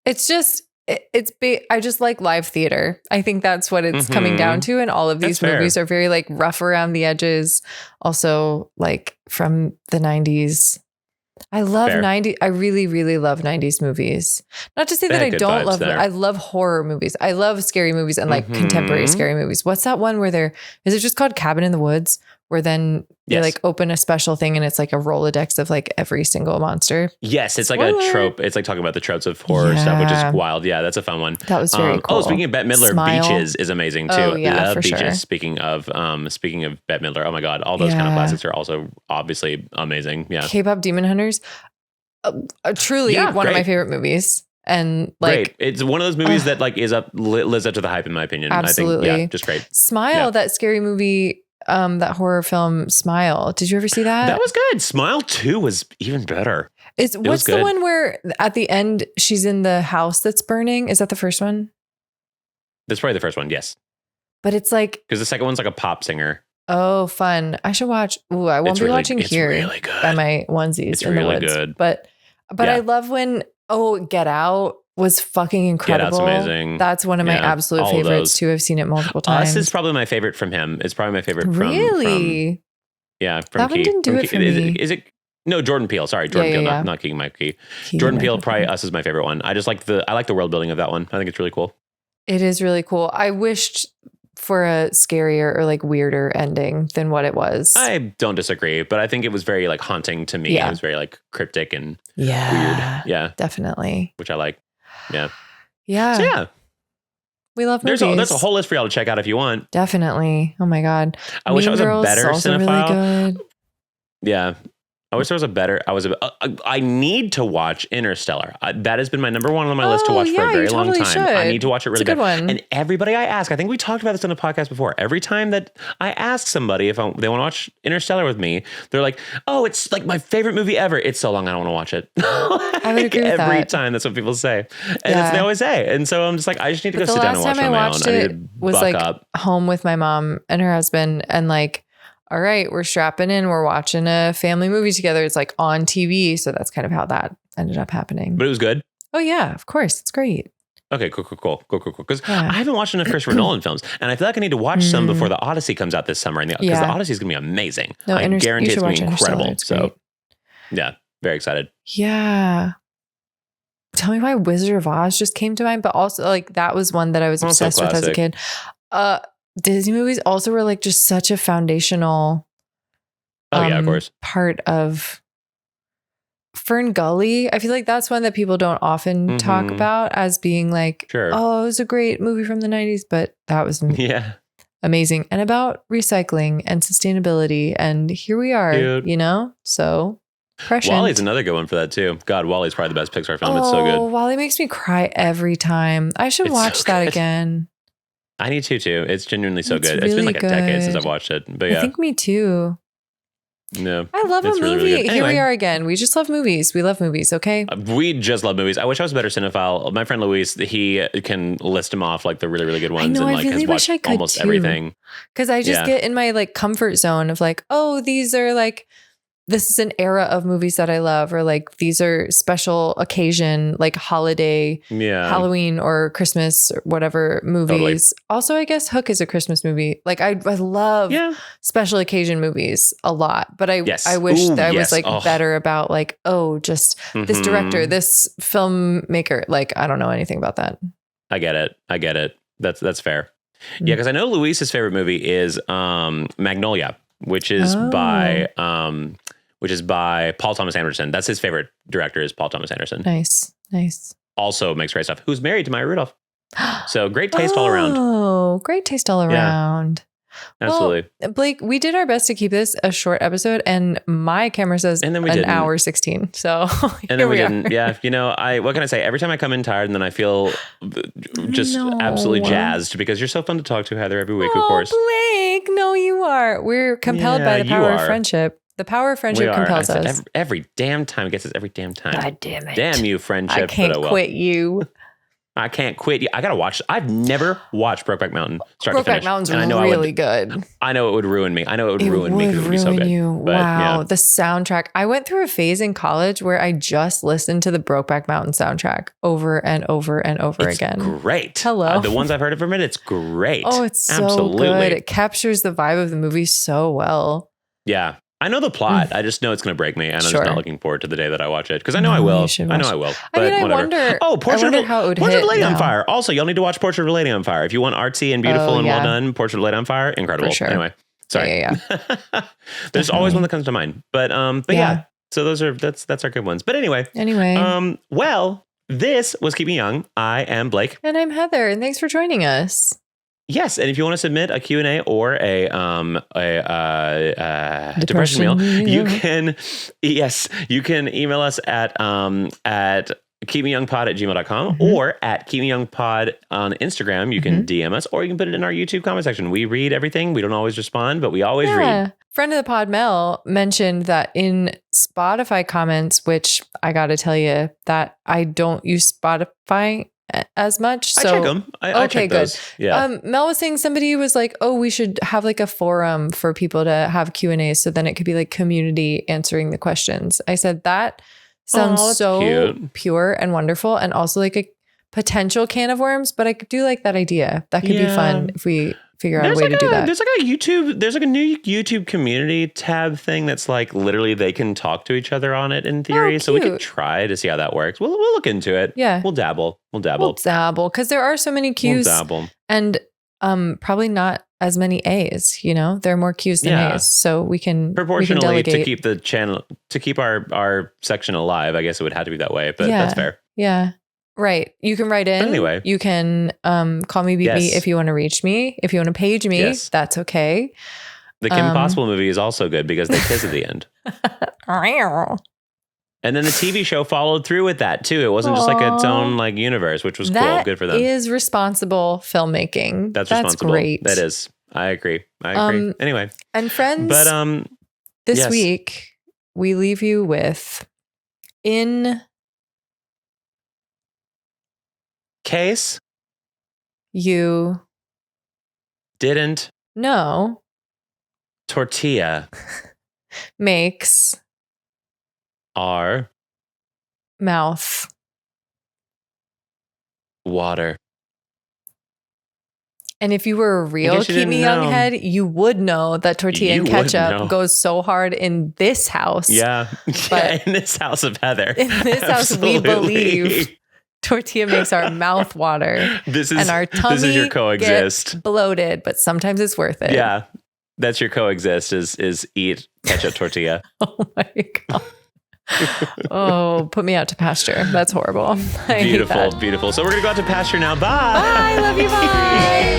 It's just, I just like live theater. I think that's what it's coming down to. And all of these movies are very like rough around the edges. Also like from the 90s. I love 90s. I really, really love 90s movies. Not to say that I don't love them. I love horror movies. I love scary movies and like contemporary scary movies. What's that one where is it just called Cabin in the Woods? Where then they like open a special thing and it's like a Rolodex of like every single monster. Yes, it's like a trope. It's like talking about the tropes of horror stuff, which is wild. Yeah, that's a fun one. That was very cool. Oh, speaking of Bette Midler, Smile. Beaches is amazing too. Oh, yeah, Love for Beaches. sure. Speaking of Bette Midler, oh my God, all those kind of classics are also obviously amazing. Yeah. K-pop Demon Hunters, truly one of my favorite movies. And like, great. It's one of those movies that like lives up to the hype in my opinion. Absolutely. I think, just great. Smile, that scary movie. That horror film Smile. Did you ever see that? That was good. Smile 2 was even better. What's the one where at the end she's in the house that's burning? Is that the first one? That's probably the first one, yes. But it's like, because the second one's like a pop singer. Oh, fun. I should watch. Ooh, I won't be watching here really good. By my onesies it's in really the woods. Good. But I love when Get Out was fucking incredible. Get Out's amazing. That's one of my absolute favorites too. I've seen it multiple times. Us is probably my favorite from him. It's probably my favorite from really. From that one didn't do it for me. Is it? No, Jordan Peele. Sorry, Jordan Peele, not Keegan Michael Key. Jordan Peele, probably Us is my favorite one. I like the world building of that one. I think it's really cool. It is really cool. I wished for a scarier or like weirder ending than what it was. I don't disagree, but I think it was very like haunting to me. It was very like cryptic and weird. Yeah, definitely. Which I like. Yeah. Yeah. So yeah. We love movies. There's a whole list for y'all to check out if you want. Definitely. Oh my God. I wish I was a Girls better also cinephile. Really good. Yeah. I wish there was a better. I need to watch Interstellar. That has been my number one on my list to watch for a very long time. Should. I need to watch it really it's a good one. And everybody I ask, I think we talked about this on a podcast before. Every time that I ask somebody if they want to watch Interstellar with me, they're like, "Oh, it's like my favorite movie ever. It's so long, I don't want to watch it." I would agree with every that. time. That's what people say, and that's what they always say. And so I'm just like, I just need to go sit down and watch it on my own. I need to was buck like up. home with my mom and her husband, and like, all right, we're strapping in. We're watching a family movie together. It's like on TV. So that's kind of how that ended up happening. But it was good. Oh yeah, of course. It's great. Okay, cool. Because I haven't watched enough Christopher Nolan films, and I feel like I need to watch some before the Odyssey comes out this summer. Because the Odyssey is going to be amazing. No, I guarantee it's going to be incredible. So great. Yeah, very excited. Yeah. Tell me why Wizard of Oz just came to mind, but also like that was one that I was obsessed with as a kid. Disney movies also were like just such a foundational of course. part of Fern Gully. I feel like that's one that people don't often talk about as being like, oh, it was a great movie from the 90s, but that was amazing. And about recycling and sustainability. And here we are, you know? So prescient. WALL-E's another good one for that too. God, WALL-E's probably the best Pixar film. It's so good. WALL-E makes me cry every time. I should watch that again. I need to too. It's genuinely so good. Really it's been like a decade since I've watched it. But yeah. I think me too. No, I love a movie. Really anyway. Here we are again. We just love movies. We love movies. Okay. We just love movies. I wish I was a better cinephile. My friend Luis, he can list them off like the really, really good ones. I know, and like I really has watched wish I could almost too. everything. Because I just get in my like comfort zone of like, oh, these are like, this is an era of movies that I love, or like these are special occasion, like holiday, Halloween or Christmas or whatever movies. Totally. Also, I guess Hook is a Christmas movie. Like I love special occasion movies a lot, but I wish that I was like better about like, oh, just this director, this filmmaker. Like, I don't know anything about that. I get it. That's fair. Yeah. Cause I know Luis's favorite movie is Magnolia, which is by Paul Thomas Anderson. That's his favorite director is Paul Thomas Anderson. Nice. Also makes great stuff. Who's married to Maya Rudolph. So great taste all around. Oh, great taste all around. Absolutely. Well, Blake, we did our best to keep this a short episode, and my camera says an hour 16. So and then we didn't. Yeah. You know, what can I say? Every time I come in tired and then I feel just absolutely jazzed because you're so fun to talk to, Heather, every week, of course. Blake, no, you are. We're compelled by the power of friendship. The power of friendship compels us. Every damn time. It gets us every damn time. God damn it. Damn you, friendship. I can't quit you. I can't quit. I gotta watch. I've never watched Brokeback Mountain start to finish. Brokeback Mountain's really good. I know it would ruin me. I know it would ruin me because it would be so good. But, wow, the soundtrack. I went through a phase in college where I just listened to the Brokeback Mountain soundtrack over and over and over again. Great. Hello. The ones I've heard from it, it's great. Oh, it's so good. It captures the vibe of the movie so well. Yeah. I know the plot. I just know it's going to break me, and I'm just not looking forward to the day that I watch it because I know I will. I know I will. But I whatever. Portrait of a Lady on Fire. Also, you'll need to watch Portrait of a Lady on Fire if you want artsy and beautiful and well done. Portrait of a Lady on Fire, incredible. For sure. Anyway, sorry. Yeah. There's always one that comes to mind, but yeah. So that's our good ones. But anyway. Well, this was Keep Me Young. I am Blake, and I'm Heather, and thanks for joining us. Yes, and if you want to submit a Q&A or a depression meal, you can email us at keepmeyoungpod@gmail.com or at keepmeyoungpod on Instagram. You can DM us, or you can put it in our YouTube comment section. We read everything. We don't always respond, but we always read. Friend of the pod, Mel, mentioned that in Spotify comments, which I got to tell you that I don't use Spotify as much. So I check them. I check those. Yeah. Mel was saying somebody was like, oh, we should have like a forum for people to have Q&As. So then it could be like community answering the questions. I said that sounds so cute. Pure and wonderful, and also like a potential can of worms, but I do like that idea. That could be fun if we figure out a way to do that. There's like a new YouTube community tab thing that's like literally they can talk to each other on it in theory. So we could try to see how that works. We'll look into it. Yeah. We'll dabble. Because there are so many Qs and probably not as many A's, you know, there are more Q's than A's. So we can proportionally to keep the channel, to keep our section alive. I guess it would have to be that way, but that's fair. Yeah. Right. You can write in. Anyway. You can call me, beat me Yes. if you want to reach me. If you want to page me, Yes. that's okay. The Kim Possible movie is also good because they kiss at the end. And then the TV show followed through with that too. It wasn't just like its own like universe, which was cool. Good for them. That is responsible filmmaking. That's responsible. Great. That is. I agree. Anyway. And friends, but this week we leave you with in case you didn't know tortilla makes our mouth water. And if you were a real guess you Keep Me didn't Young know. head, you would know that tortilla and You would ketchup know. goes so hard in this house. Yeah. But in this house of Heather. in this house, we Absolutely. believe tortilla makes our mouth water This is and our tummy this is your coexist. gets bloated, but sometimes it's worth it. Yeah. That's your coexist is eat ketchup tortilla. Oh my God. Oh, put me out to pasture. That's horrible. I hate Beautiful, that. beautiful. So we're going to go out to pasture now. Bye. Bye. Love you. Bye.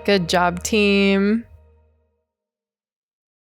Good job, team.